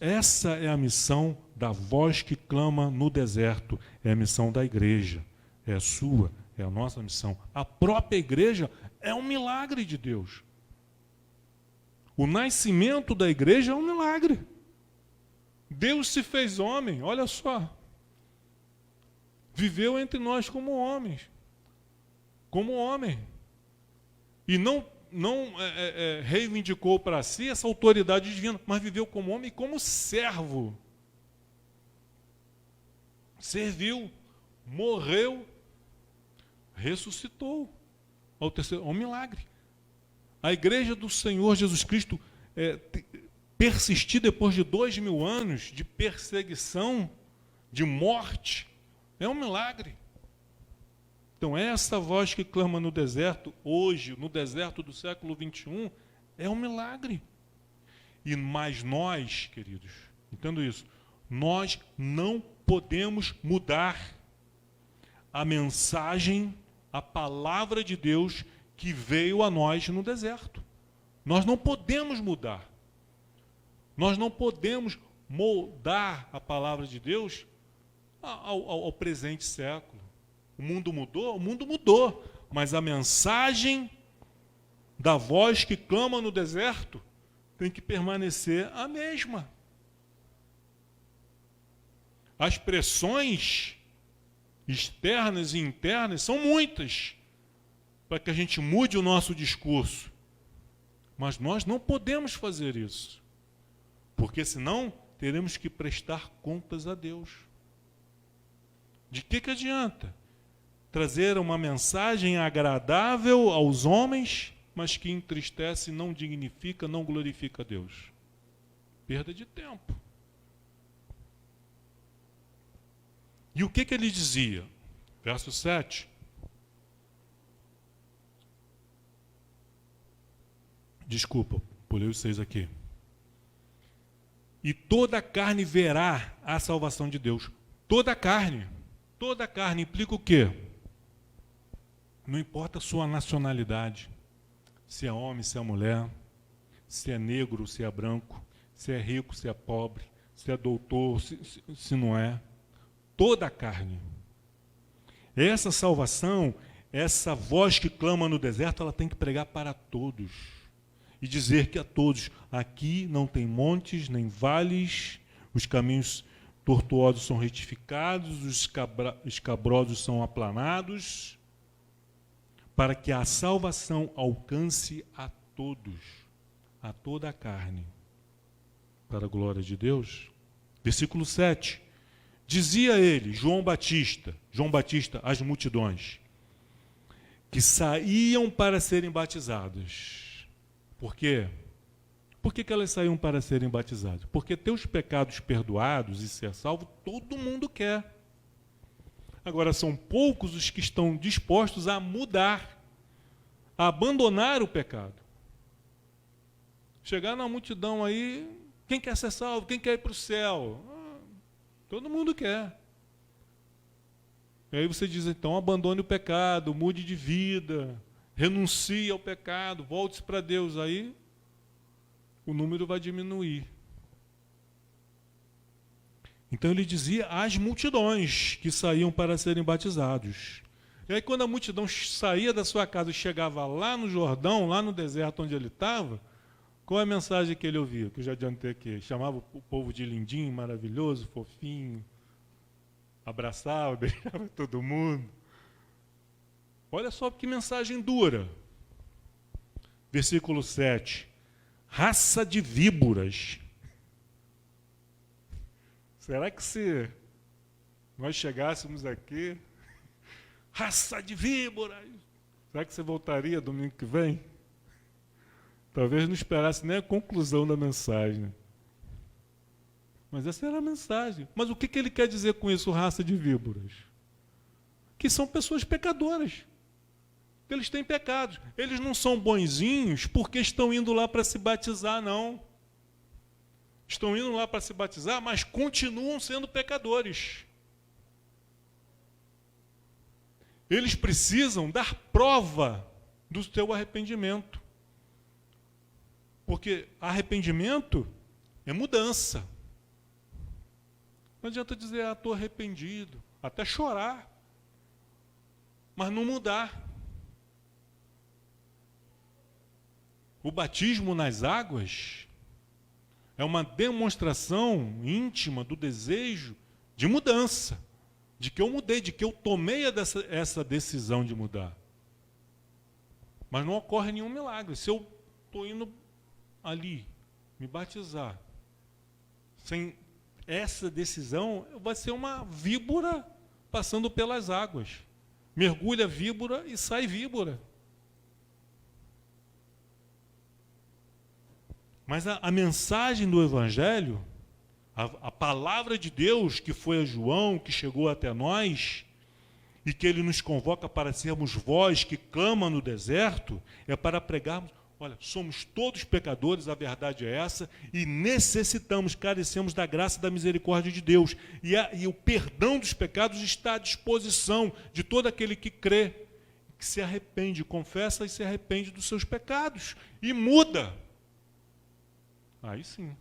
Essa é a missão da voz que clama no deserto. É a missão da igreja. É a sua, é a nossa missão. A própria igreja é um milagre de Deus. O nascimento da igreja é um milagre. Deus se fez homem, olha só. Viveu entre nós como homens. Como homem. E não reivindicou para si essa autoridade divina, mas viveu como homem e como servo. Serviu, morreu, ressuscitou. Ao terceiro, um milagre. A igreja do Senhor Jesus Cristo persistir depois de 2000 anos de perseguição, de morte, é um milagre. Então, essa voz que clama no deserto, hoje, no deserto do século XXI, é um milagre. Mas nós, queridos, entendo isso, nós não podemos mudar a mensagem, a palavra de Deus que veio a nós no deserto. Nós não podemos mudar. Nós não podemos moldar a palavra de Deus ao presente século. O mundo mudou, mas a mensagem da voz que clama no deserto tem que permanecer a mesma. As pressões externas e internas são muitas para que a gente mude o nosso discurso. Mas nós não podemos fazer isso, porque senão teremos que prestar contas a Deus. De que adianta trazer uma mensagem agradável aos homens, mas que entristece, não dignifica, não glorifica a Deus? Perda de tempo. E o que ele dizia? Verso 7. Desculpa, pulei os 6 aqui. E toda a carne verá a salvação de Deus. Toda a carne. Toda a carne implica o quê? Não importa a sua nacionalidade. Se é homem, se é mulher. Se é negro, se é branco. Se é rico, se é pobre. Se é doutor, se não é. Toda a carne. Essa salvação, essa voz que clama no deserto, ela tem que pregar para todos. E dizer que a todos, aqui não tem montes nem vales, os caminhos tortuosos são retificados, os escabrosos são aplanados, para que a salvação alcance a todos, a toda a carne. Para a glória de Deus. Versículo 7. Dizia ele, João Batista, às multidões, que saíam para serem batizadas. Por quê? Por que elas saíam para serem batizadas? Porque ter os pecados perdoados e ser salvo, todo mundo quer. Agora, são poucos os que estão dispostos a mudar, a abandonar o pecado. Chegar na multidão aí, quem quer ser salvo? Quem quer ir para o céu? Todo mundo quer. E aí você diz, então, abandone o pecado, mude de vida, renuncie ao pecado, volte-se para Deus. Aí o número vai diminuir. Então ele dizia às multidões que saíam para serem batizados. E aí quando a multidão saía da sua casa e chegava lá no Jordão, lá no deserto onde ele estava, qual é a mensagem que ele ouvia? Que eu já adiantei aqui. Chamava o povo de lindinho, maravilhoso, fofinho, abraçava, beijava todo mundo. Olha só que mensagem dura. Versículo 7. Raça de víboras. Será que se nós chegássemos aqui, raça de víboras, será que você voltaria domingo que vem? Talvez não esperasse nem a conclusão da mensagem. Mas essa era a mensagem. Mas o que ele quer dizer com isso, raça de víboras? Que são pessoas pecadoras. Eles têm pecados. Eles não são bonzinhos porque estão indo lá para se batizar, não. Estão indo lá para se batizar, mas continuam sendo pecadores. Eles precisam dar prova do seu arrependimento. Porque arrependimento é mudança. Não adianta dizer, estou arrependido. Até chorar. Mas não mudar. O batismo nas águas é uma demonstração íntima do desejo de mudança. De que eu mudei, de que eu tomei essa decisão de mudar. Mas não ocorre nenhum milagre. Se eu estou indo ali, me batizar, sem essa decisão, vai ser uma víbora passando pelas águas. Mergulha víbora e sai víbora. Mas a mensagem do Evangelho, a palavra de Deus que foi a João, que chegou até nós, e que Ele nos convoca para sermos voz que clama no deserto, é para pregarmos, olha, somos todos pecadores, a verdade é essa, e necessitamos, carecemos da graça e da misericórdia de Deus. E o perdão dos pecados está à disposição de todo aquele que crê, que se arrepende, confessa e se arrepende dos seus pecados, e muda. Aí sim,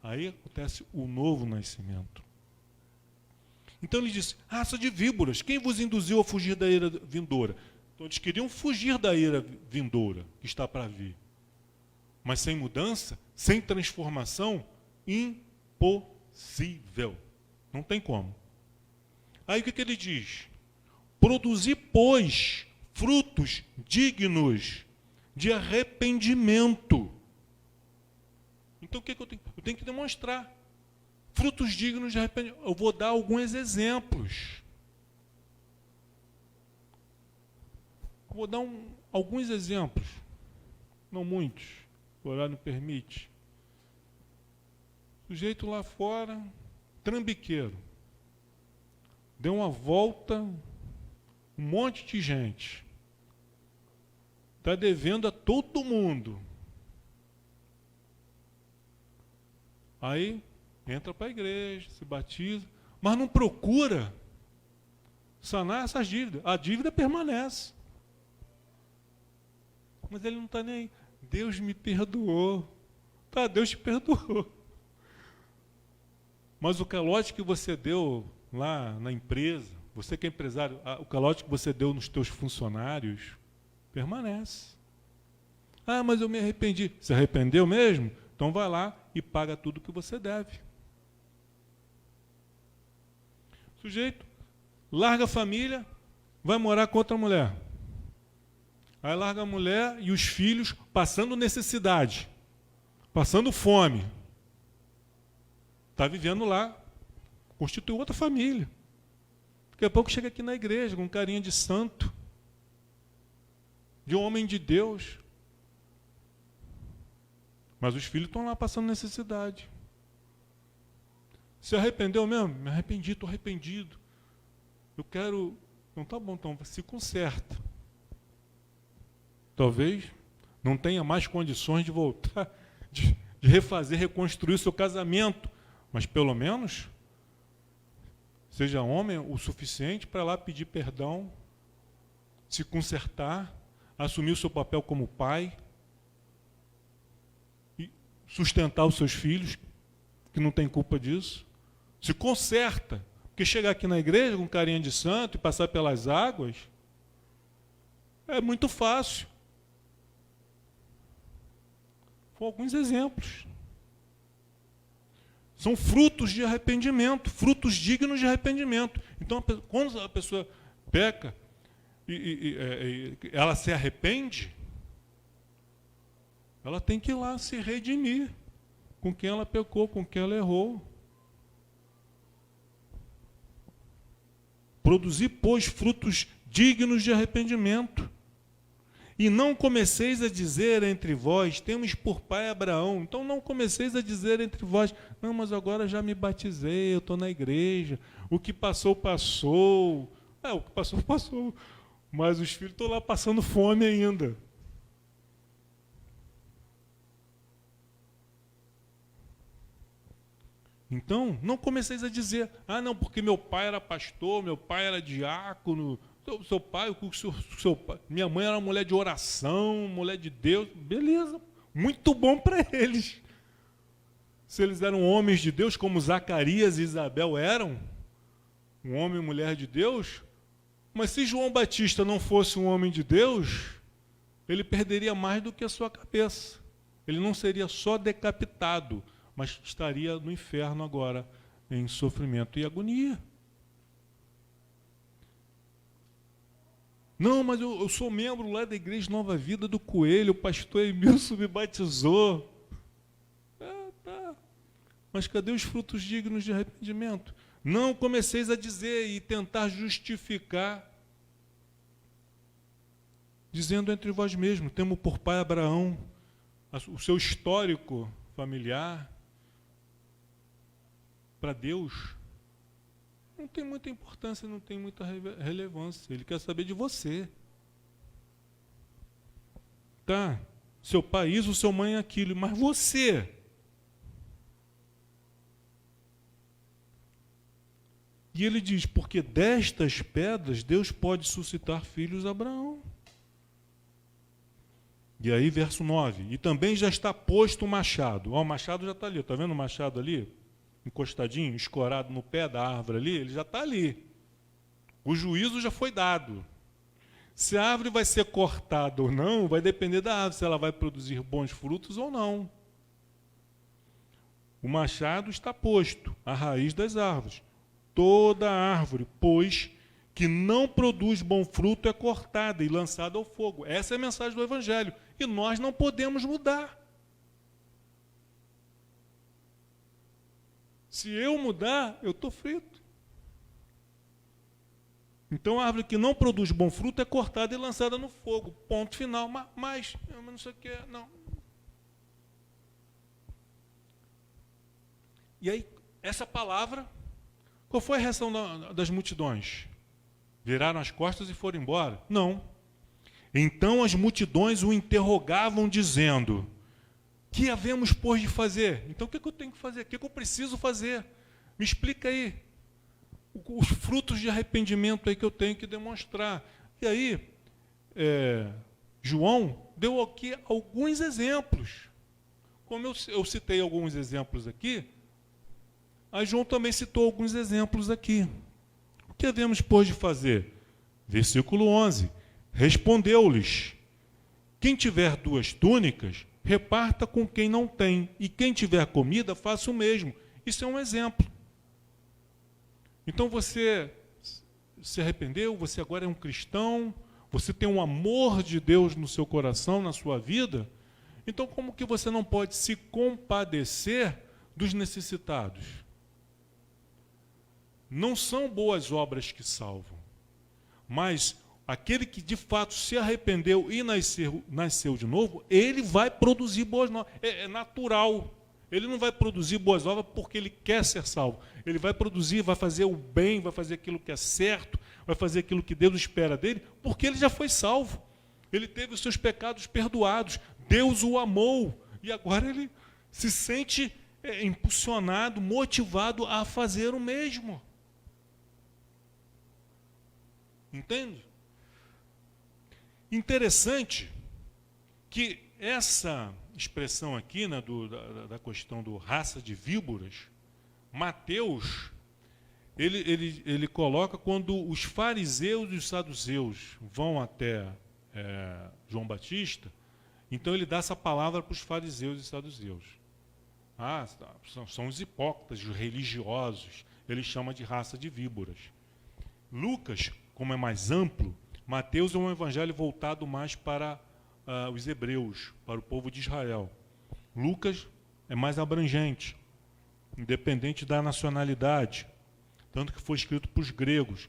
aí acontece o novo nascimento. Então ele disse, raça de víboras, quem vos induziu a fugir da ira vindoura? Então eles queriam fugir da ira vindoura, que está para vir. Mas sem mudança, sem transformação, impossível. Não tem como. Aí o que ele diz? Produzir, pois, frutos dignos de arrependimento. Então o que eu tenho? Eu tenho que demonstrar. Frutos dignos de arrependimento. Eu vou dar alguns exemplos. Vou dar alguns exemplos. Não muitos. O horário não permite. Sujeito lá fora, trambiqueiro. Deu uma volta, um monte de gente. Está devendo a todo mundo. Aí entra para a igreja, se batiza, mas não procura sanar essas dívidas. A dívida permanece. Mas ele não está nem aí. Deus me perdoou. Tá, Deus te perdoou. Mas o calote que você deu lá na empresa, você que é empresário, o calote que você deu nos teus funcionários, permanece. Ah, mas eu me arrependi. Se arrependeu mesmo? Então vai lá e paga tudo que você deve. Sujeito larga a família, vai morar com outra mulher. Aí larga a mulher e os filhos passando necessidade, passando fome. Está vivendo lá, constitui outra família. Daqui a pouco chega aqui na igreja com carinha de santo, de um homem de Deus. Mas os filhos estão lá passando necessidade. Se arrependeu mesmo? Me arrependi, estou arrependido. Eu quero... Então tá bom, então se conserta. Talvez não tenha mais condições de voltar, de refazer, reconstruir o seu casamento. Mas pelo menos seja homem o suficiente para lá pedir perdão, se consertar, assumir o seu papel como pai, e sustentar os seus filhos, que não tem culpa disso. Se conserta, porque chegar aqui na igreja com carinha de santo e passar pelas águas é muito fácil. Foram alguns exemplos. São frutos de arrependimento, frutos dignos de arrependimento. Então, quando a pessoa peca e ela se arrepende, ela tem que ir lá se redimir com quem ela pecou, com quem ela errou. Produzir, pois, frutos dignos de arrependimento. E não comeceis a dizer entre vós, temos por pai Abraão. Então não comeceis a dizer entre vós, não, mas agora já me batizei, eu estou na igreja, o que passou, passou. O que passou, passou. Mas os filhos estão lá passando fome ainda. Então, não comeceis a dizer, não, porque meu pai era pastor, meu pai era diácono, seu pai, minha mãe era mulher de oração, mulher de Deus, beleza, muito bom para eles. Se eles eram homens de Deus, como Zacarias e Isabel eram, um homem e mulher de Deus, mas se João Batista não fosse um homem de Deus, ele perderia mais do que a sua cabeça. Ele não seria só decapitado, mas estaria no inferno agora, em sofrimento e agonia. Não, mas eu sou membro lá da Igreja Nova Vida do Coelho, o pastor Emilson me batizou. Tá. Mas cadê os frutos dignos de arrependimento? Não comeceis a dizer e tentar justificar, dizendo entre vós mesmos, temos por pai Abraão, o seu histórico familiar. Para Deus, não tem muita importância, não tem muita relevância. Ele quer saber de você. Tá? Seu pai isso, seu mãe aquilo, mas você. E ele diz, porque destas pedras Deus pode suscitar filhos a Abraão. E aí, verso 9, e também já está posto o machado. Ó, o machado já está ali, está vendo o machado ali? Encostadinho, escorado no pé da árvore ali, ele já está ali. O juízo já foi dado. Se a árvore vai ser cortada ou não, vai depender da árvore, se ela vai produzir bons frutos ou não. O machado está posto, à raiz das árvores. Toda árvore, pois, que não produz bom fruto é cortada e lançada ao fogo. Essa é a mensagem do Evangelho. E nós não podemos mudar. Se eu mudar, eu estou frito. Então, a árvore que não produz bom fruto é cortada e lançada no fogo. Ponto final. Mas não sei o que, não. E aí, essa palavra, qual foi a reação das multidões? Viraram as costas e foram embora? Não. Então as multidões o interrogavam, dizendo, que havemos, pois, de fazer? Então, o que eu tenho que fazer? O que eu preciso fazer? Me explica aí. Os frutos de arrependimento aí que eu tenho que demonstrar. E aí, João deu aqui alguns exemplos. Como eu citei alguns exemplos aqui, aí João também citou alguns exemplos aqui. O que havemos, pois, de fazer? Versículo 11. Respondeu-lhes, quem tiver 2 túnicas, reparta com quem não tem, e quem tiver comida, faça o mesmo. Isso é um exemplo. Então você se arrependeu, você agora é um cristão, você tem um amor de Deus no seu coração, na sua vida. Então como que você não pode se compadecer dos necessitados? Não são boas obras que salvam, mas aquele que de fato se arrependeu e nasceu de novo, ele vai produzir boas obras. É natural. Ele não vai produzir boas obras porque ele quer ser salvo. Ele vai produzir, vai fazer o bem, vai fazer aquilo que é certo, vai fazer aquilo que Deus espera dele, porque ele já foi salvo. Ele teve os seus pecados perdoados. Deus o amou. E agora ele se sente impulsionado, motivado a fazer o mesmo. Entende? Interessante que essa expressão aqui, né, da questão do raça de víboras, Mateus, ele coloca quando os fariseus e os saduceus vão até João Batista, então ele dá essa palavra para os fariseus e saduceus. São os hipócritas, os religiosos, ele chama de raça de víboras. Lucas, como é mais amplo, Mateus é um evangelho voltado mais para os hebreus, para o povo de Israel. Lucas é mais abrangente, independente da nacionalidade, tanto que foi escrito para os gregos.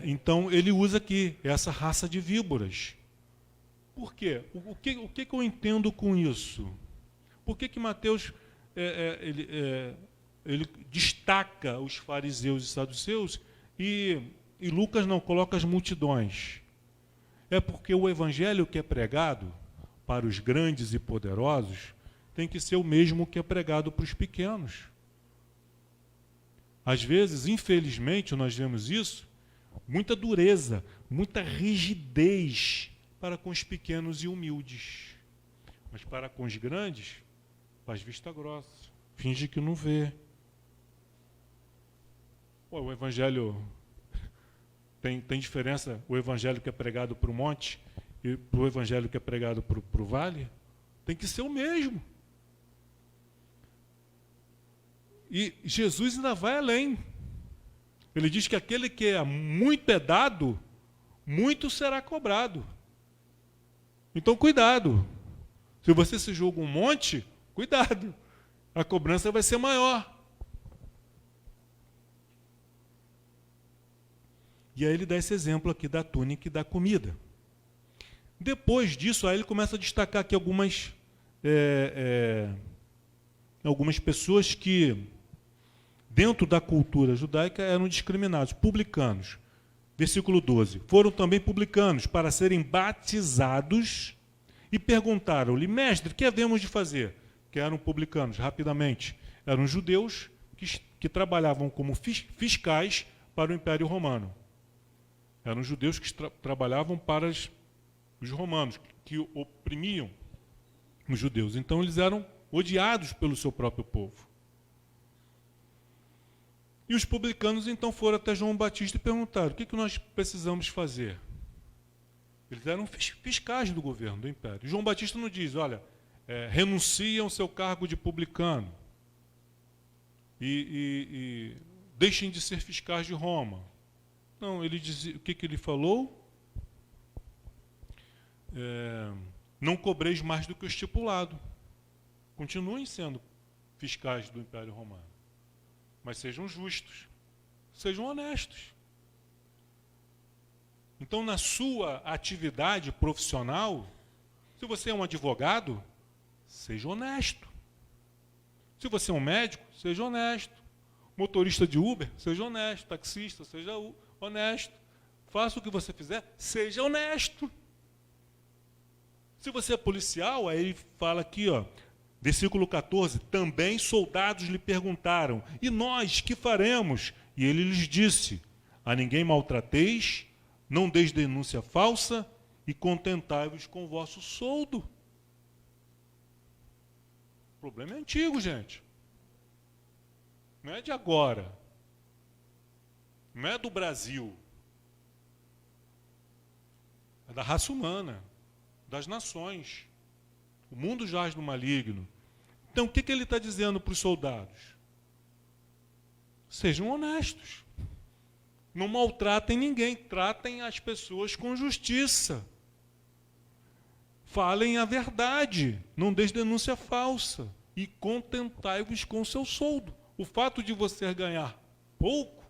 Então, ele usa aqui essa raça de víboras. Por quê? O que eu entendo com isso? Por que Mateus ele destaca os fariseus e saduceus e Lucas não coloca as multidões? É porque o evangelho que é pregado para os grandes e poderosos tem que ser o mesmo que é pregado para os pequenos. Às vezes, infelizmente, nós vemos isso, muita dureza, muita rigidez para com os pequenos e humildes. Mas para com os grandes, faz vista grossa, finge que não vê. O evangelho... Tem diferença o evangelho que é pregado para o monte e para o evangelho que é pregado para o vale? Tem que ser o mesmo. E Jesus ainda vai além. Ele diz que aquele que muito é dado, muito será cobrado. Então, cuidado. Se você se julga um monte, cuidado. A cobrança vai ser maior. E aí ele dá esse exemplo aqui da túnica e da comida. Depois disso, aí ele começa a destacar aqui algumas pessoas que dentro da cultura judaica, eram discriminados. Publicanos. Versículo 12. Foram também publicanos para serem batizados e perguntaram-lhe, mestre, o que havemos de fazer? Que eram publicanos, rapidamente. Eram judeus que trabalhavam como fiscais para o Império Romano. Eram judeus que trabalhavam para os romanos, que oprimiam os judeus. Então, eles eram odiados pelo seu próprio povo. E os publicanos, então, foram até João Batista e perguntaram, o que nós precisamos fazer? Eles eram fiscais do governo, do Império. João Batista não diz, olha, renunciem ao seu cargo de publicano e deixem de ser fiscais de Roma. Não, ele dizia, o que ele falou? Não cobreis mais do que o estipulado. Continuem sendo fiscais do Império Romano. Mas sejam justos, sejam honestos. Então, na sua atividade profissional, se você é um advogado, seja honesto. Se você é um médico, seja honesto. Motorista de Uber, seja honesto. Taxista, seja honesto. Faça o que você fizer, seja honesto. Se você é policial, aí ele fala aqui, ó, versículo 14, também soldados lhe perguntaram, e nós, que faremos? E ele lhes disse, a ninguém maltrateis, não deis denúncia falsa, e contentai-vos com o vosso soldo. O problema é antigo, gente. Não é de agora. Não é do Brasil. É da raça humana, das nações. O mundo jaz no maligno. Então, o que ele está dizendo para os soldados? Sejam honestos. Não maltratem ninguém. Tratem as pessoas com justiça. Falem a verdade. Não deis denúncia falsa. E contentai-vos com o seu soldo. O fato de você ganhar pouco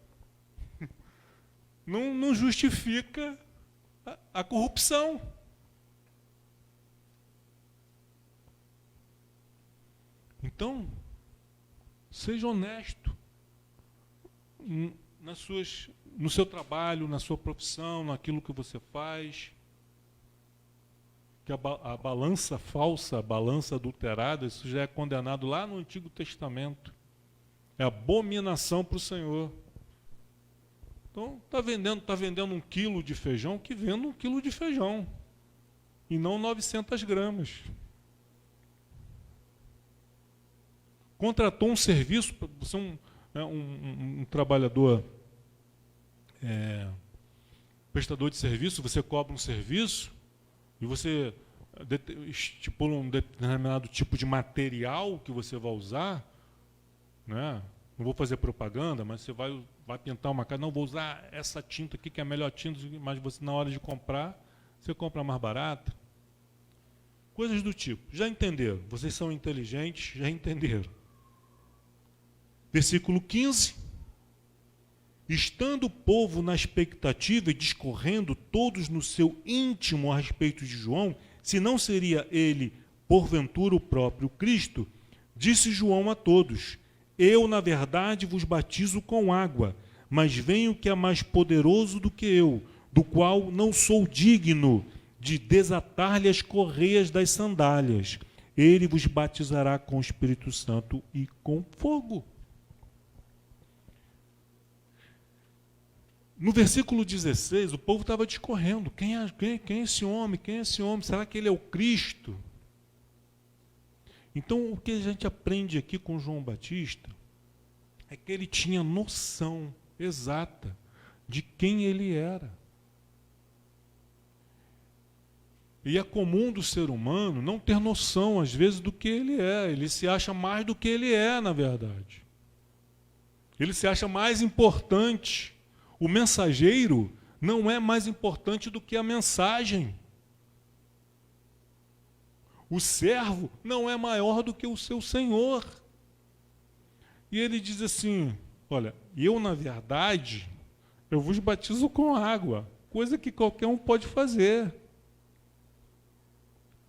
não justifica a corrupção. Então, seja honesto no seu trabalho, na sua profissão, naquilo que você faz. Que a balança falsa, a balança adulterada, isso já é condenado lá no Antigo Testamento. É abominação para o Senhor. Então, está vendendo 1 quilo de feijão, que venda 1 quilo de feijão. E não 900 gramas. Contratou um serviço, você é um trabalhador, prestador de serviço, você cobra um serviço e você estipula um determinado tipo de material que você vai usar, né? Não vou fazer propaganda, mas você vai pintar uma casa, não vou usar essa tinta aqui que é a melhor tinta, mas você na hora de comprar, você compra mais barata. Coisas do tipo. Já entenderam? Vocês são inteligentes, já entenderam. Versículo 15. Estando o povo na expectativa e discorrendo todos no seu íntimo a respeito de João, se não seria ele, porventura, o próprio Cristo, disse João a todos, eu, na verdade, vos batizo com água, mas vem o que é mais poderoso do que eu, do qual não sou digno de desatar-lhe as correias das sandálias. Ele vos batizará com o Espírito Santo e com fogo. No versículo 16, o povo estava discorrendo. Quem é esse homem? Quem é esse homem? Será que ele é o Cristo? Então, o que a gente aprende aqui com João Batista é que ele tinha noção exata de quem ele era. E é comum do ser humano não ter noção, às vezes, do que ele é. Ele se acha mais do que ele é, na verdade. Ele se acha mais importante. O mensageiro não é mais importante do que a mensagem. O servo não é maior do que o seu senhor. E ele diz assim, olha, eu, na verdade, eu vos batizo com água, coisa que qualquer um pode fazer.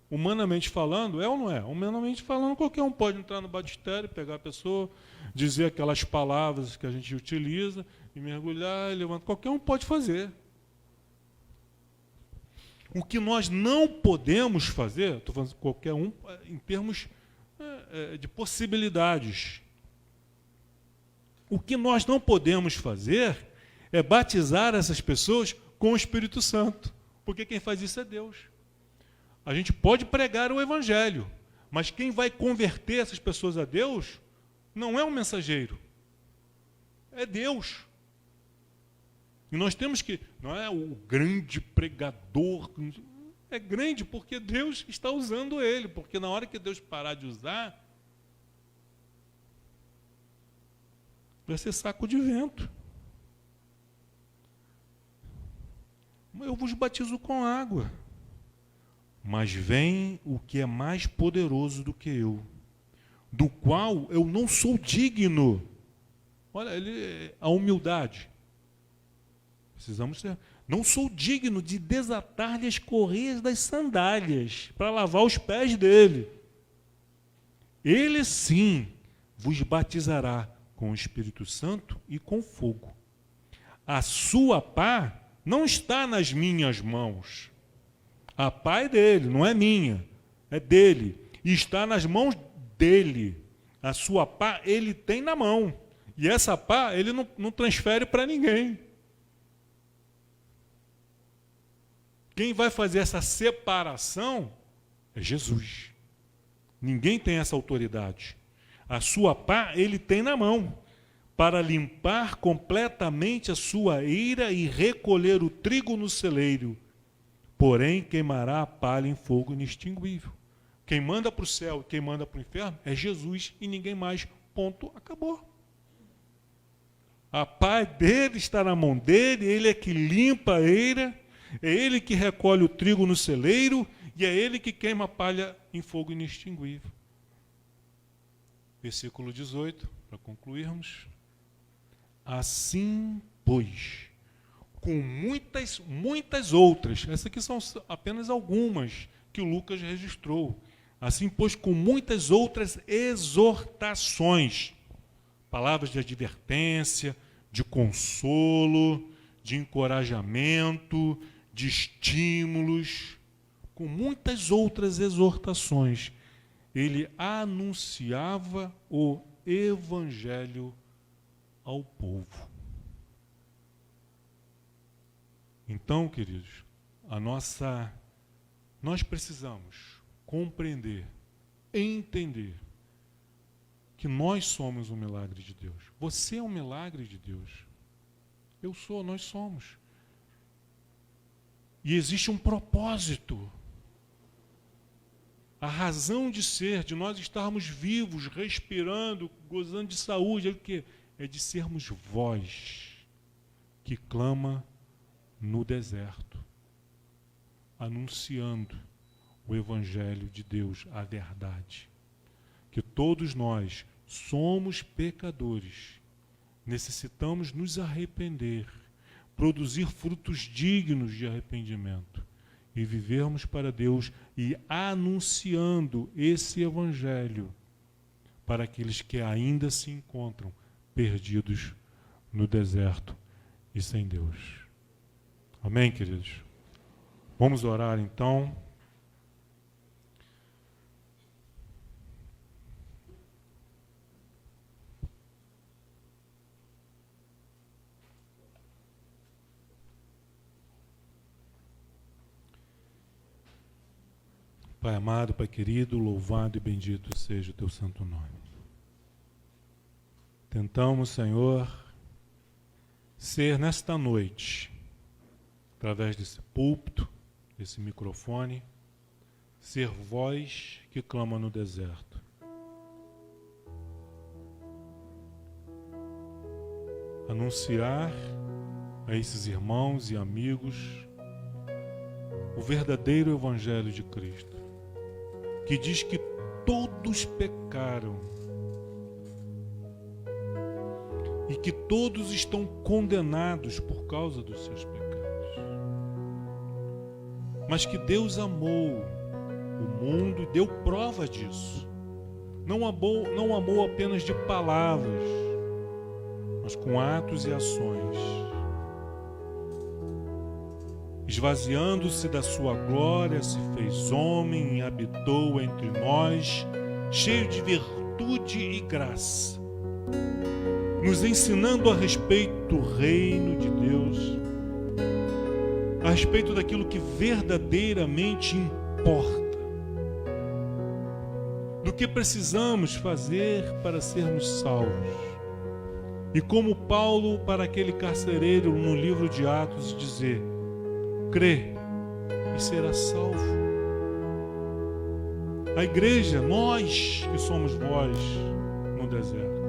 Humanamente falando, é ou não é? Humanamente falando, qualquer um pode entrar no batistério, pegar a pessoa, dizer aquelas palavras que a gente utiliza, e mergulhar, e levantar. Qualquer um pode fazer. O que nós não podemos fazer, estou falando qualquer um, em termos de possibilidades. O que nós não podemos fazer é batizar essas pessoas com o Espírito Santo, porque quem faz isso é Deus. A gente pode pregar o Evangelho, mas quem vai converter essas pessoas a Deus não é um mensageiro, é Deus. E nós temos que, não é o grande pregador, é grande porque Deus está usando ele, porque na hora que Deus parar de usar, vai ser saco de vento. Eu vos batizo com água, mas vem o que é mais poderoso do que eu, do qual eu não sou digno. Olha, a humildade. Precisamos ser. Não sou digno de desatar-lhe as correias das sandálias para lavar os pés dele. Ele sim vos batizará com o Espírito Santo e com fogo. A sua pá não está nas minhas mãos. A pá é dele, não é minha, é dele. E está nas mãos dele. A sua pá ele tem na mão. E essa pá ele não transfere para ninguém. Quem vai fazer essa separação é Jesus. Ninguém tem essa autoridade. A sua pá ele tem na mão, para limpar completamente a sua eira e recolher o trigo no celeiro. Porém, queimará a palha em fogo inextinguível. Quem manda para o céu e quem manda para o inferno é Jesus e ninguém mais. Ponto, acabou. A pá dele está na mão dele, ele é que limpa a eira, é ele que recolhe o trigo no celeiro e é ele que queima a palha em fogo inextinguível. Versículo 18, para concluirmos. Assim, pois, com muitas outras, essas aqui são apenas algumas que o Lucas registrou. Assim, pois, com muitas outras exortações, palavras de advertência, de consolo, de encorajamento, de estímulos, com muitas outras exortações, ele anunciava o Evangelho ao povo. Então, queridos, nós precisamos compreender, entender que nós somos um milagre de Deus. Você é um milagre de Deus. Eu sou, nós somos. E existe um propósito. A razão de ser, de nós estarmos vivos, respirando, gozando de saúde, é o quê? É de sermos voz que clama no deserto, anunciando o Evangelho de Deus, a verdade. Que todos nós somos pecadores, necessitamos nos arrepender, produzir frutos dignos de arrependimento e vivermos para Deus e anunciando esse Evangelho para aqueles que ainda se encontram perdidos no deserto e sem Deus. Amém, queridos? Vamos orar então. Pai amado, Pai querido, louvado e bendito seja o teu santo nome. Tentamos, Senhor, ser nesta noite, através desse púlpito, desse microfone, ser voz que clama no deserto. Anunciar a esses irmãos e amigos o verdadeiro Evangelho de Cristo, que diz que todos pecaram e que todos estão condenados por causa dos seus pecados, mas que Deus amou o mundo e deu prova disso. Não amou apenas de palavras, mas com atos e ações. Esvaziando-se da sua glória, se fez homem e habitou entre nós, cheio de virtude e graça, nos ensinando a respeito do reino de Deus, a respeito daquilo que verdadeiramente importa, do que precisamos fazer para sermos salvos. E como Paulo para aquele carcereiro no livro de Atos dizer: crê e será salvo. A igreja, nós que somos voz no deserto,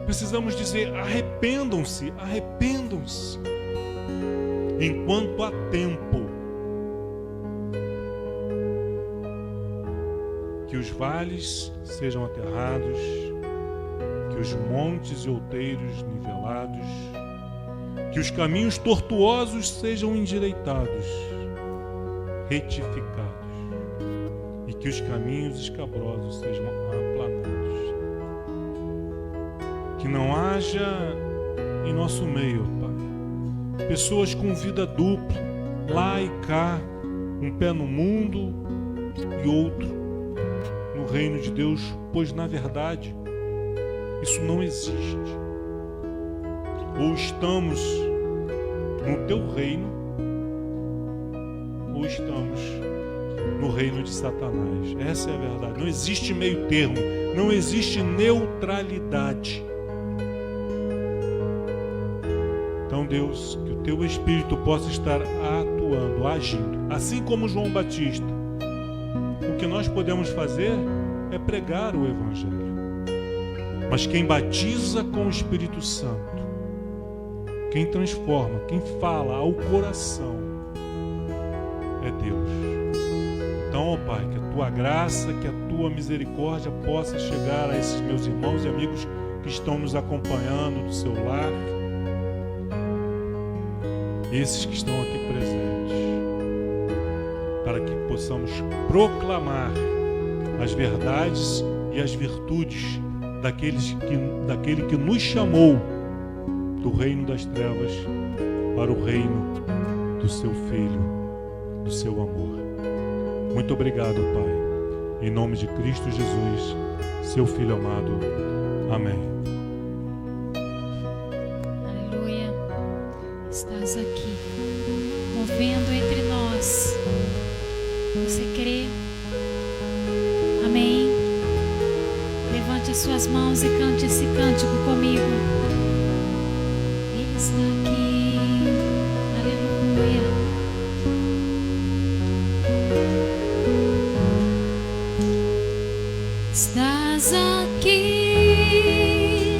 precisamos dizer: arrependam-se, arrependam-se, enquanto há tempo. Que os vales sejam aterrados, que os montes e outeiros nivelados, que os caminhos tortuosos sejam endireitados, retificados, e que os caminhos escabrosos sejam aplanados. Que não haja em nosso meio, Pai, pessoas com vida dupla, lá e cá, um pé no mundo e outro no reino de Deus, pois na verdade isso não existe. Ou estamos no teu reino, ou estamos no reino de Satanás. Essa é a verdade. Não existe meio termo, não existe neutralidade. Então, Deus, que o teu Espírito possa estar atuando, agindo, assim como João Batista. O que nós podemos fazer é pregar o Evangelho. Mas quem batiza com o Espírito Santo, quem transforma, quem fala ao coração, é Deus. Então, ó Pai, que a tua graça, que a tua misericórdia possa chegar a esses meus irmãos e amigos que estão nos acompanhando do seu lar, esses que estão aqui presentes, para que possamos proclamar as verdades e as virtudes daquele que nos chamou do reino das trevas para o reino do seu Filho, do seu amor. Muito obrigado, Pai. Em nome de Cristo Jesus, seu Filho amado. Amém. Aleluia. Estás aqui, movendo entre nós. Você crê? Amém. Levante as suas mãos e cante esse cântico comigo. Ele está aqui. Aleluia. Estás aqui,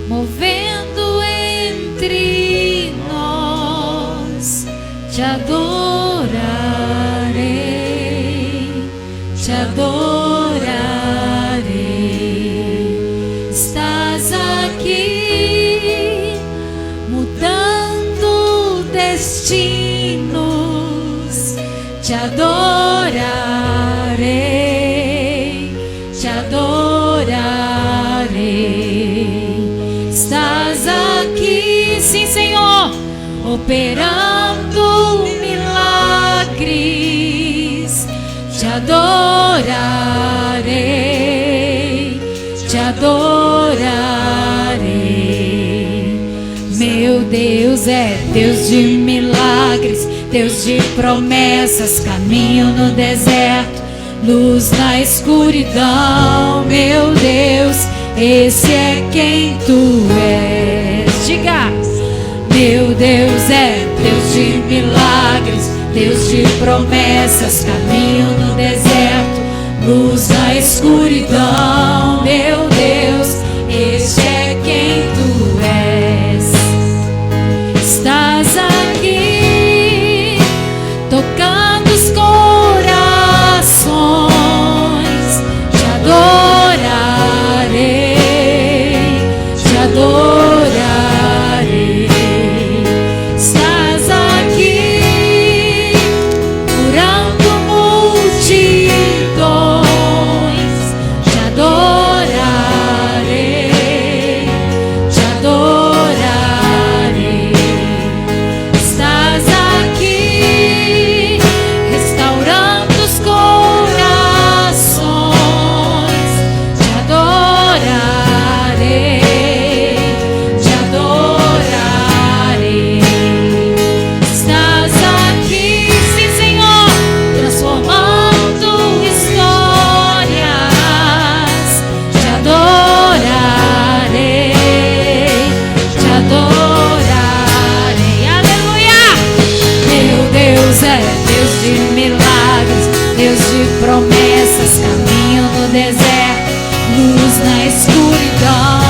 movendo entre nós. Te adorarei, te adorarei. Estás aqui, mudando destinos. Te adorarei, te adorarei. Estás aqui, sim, Senhor, operando milagres. Te adorarei, te adorarei. Meu Deus é Deus de milagres, Deus de promessas, caminho no deserto, luz na escuridão. Meu Deus, esse é quem tu és. Diga! Meu Deus é Deus de milagres, Deus de promessas, caminho no deserto, luz na escuridão. Meu Deus, este é quem tu és. Estás aqui, tocando os corações. Te adorarei, te adorarei. Estás aqui, curando multidões. de milagres, Deus de promessas, caminho no deserto, luz na escuridão.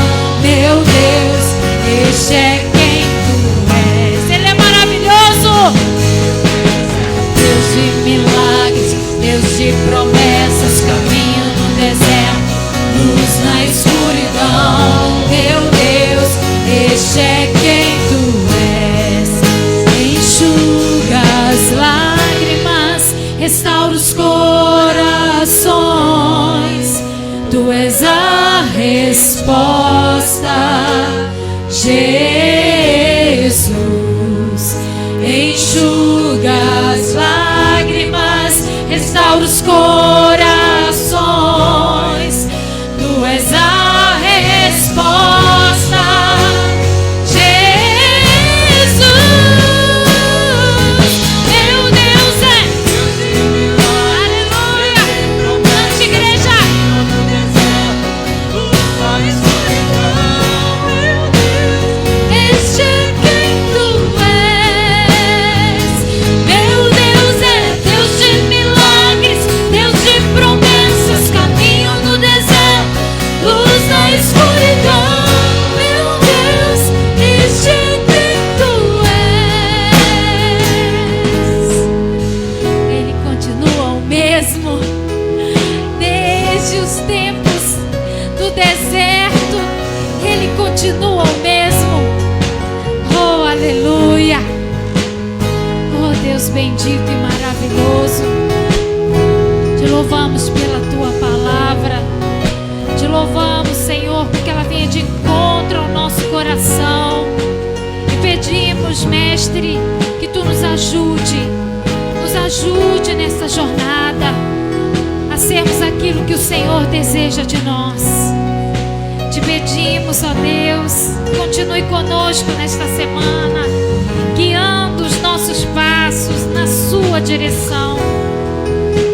Meu Deus, este é quem tu és. Ele é maravilhoso. Deus de milagres, Deus de promessas, caminho no deserto, luz na escuridão. Meu Deus, este é quem tu és. Enxuga as lágrimas, restaura os corações. Tu és a resposta, Jesus. Enxuga as lágrimas, restaura os corações. Tu és a resposta, Jesus. Meu Deus é. Aleluia. Cante, igreja. Este é quem tu és. Meu Deus é Deus de milagres, Deus de promessas, caminho no deserto, luz na escuridão. Meu Deus, este é quem tu és. Ele continua o mesmo desde os tempos do deserto. Ele continua o mesmo. Oh, aleluia. Oh, Deus bendito e maravilhoso. Te louvamos pela tua palavra. Te louvamos, Senhor, porque ela vem de encontro ao nosso coração. E pedimos, Mestre, que tu nos ajude nessa jornada a sermos aquilo que o Senhor deseja de nós. Te pedimos, ó Deus, continue conosco nesta semana, guiando os nossos passos na sua direção.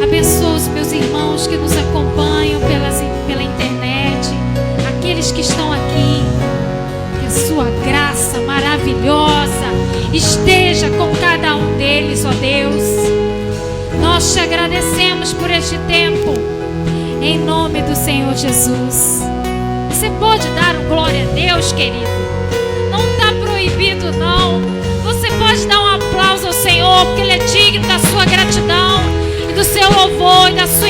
Abençoa os meus irmãos que nos acompanham pela internet, aqueles que estão aqui. Que a sua graça maravilhosa esteja com cada um deles, ó Deus. Nós te agradecemos por este tempo, em nome do Senhor Jesus. Você pode dar um glória a Deus, querido? Não está proibido, não. Você pode dar um aplauso ao Senhor, porque Ele é digno da sua gratidão e do seu louvor e da sua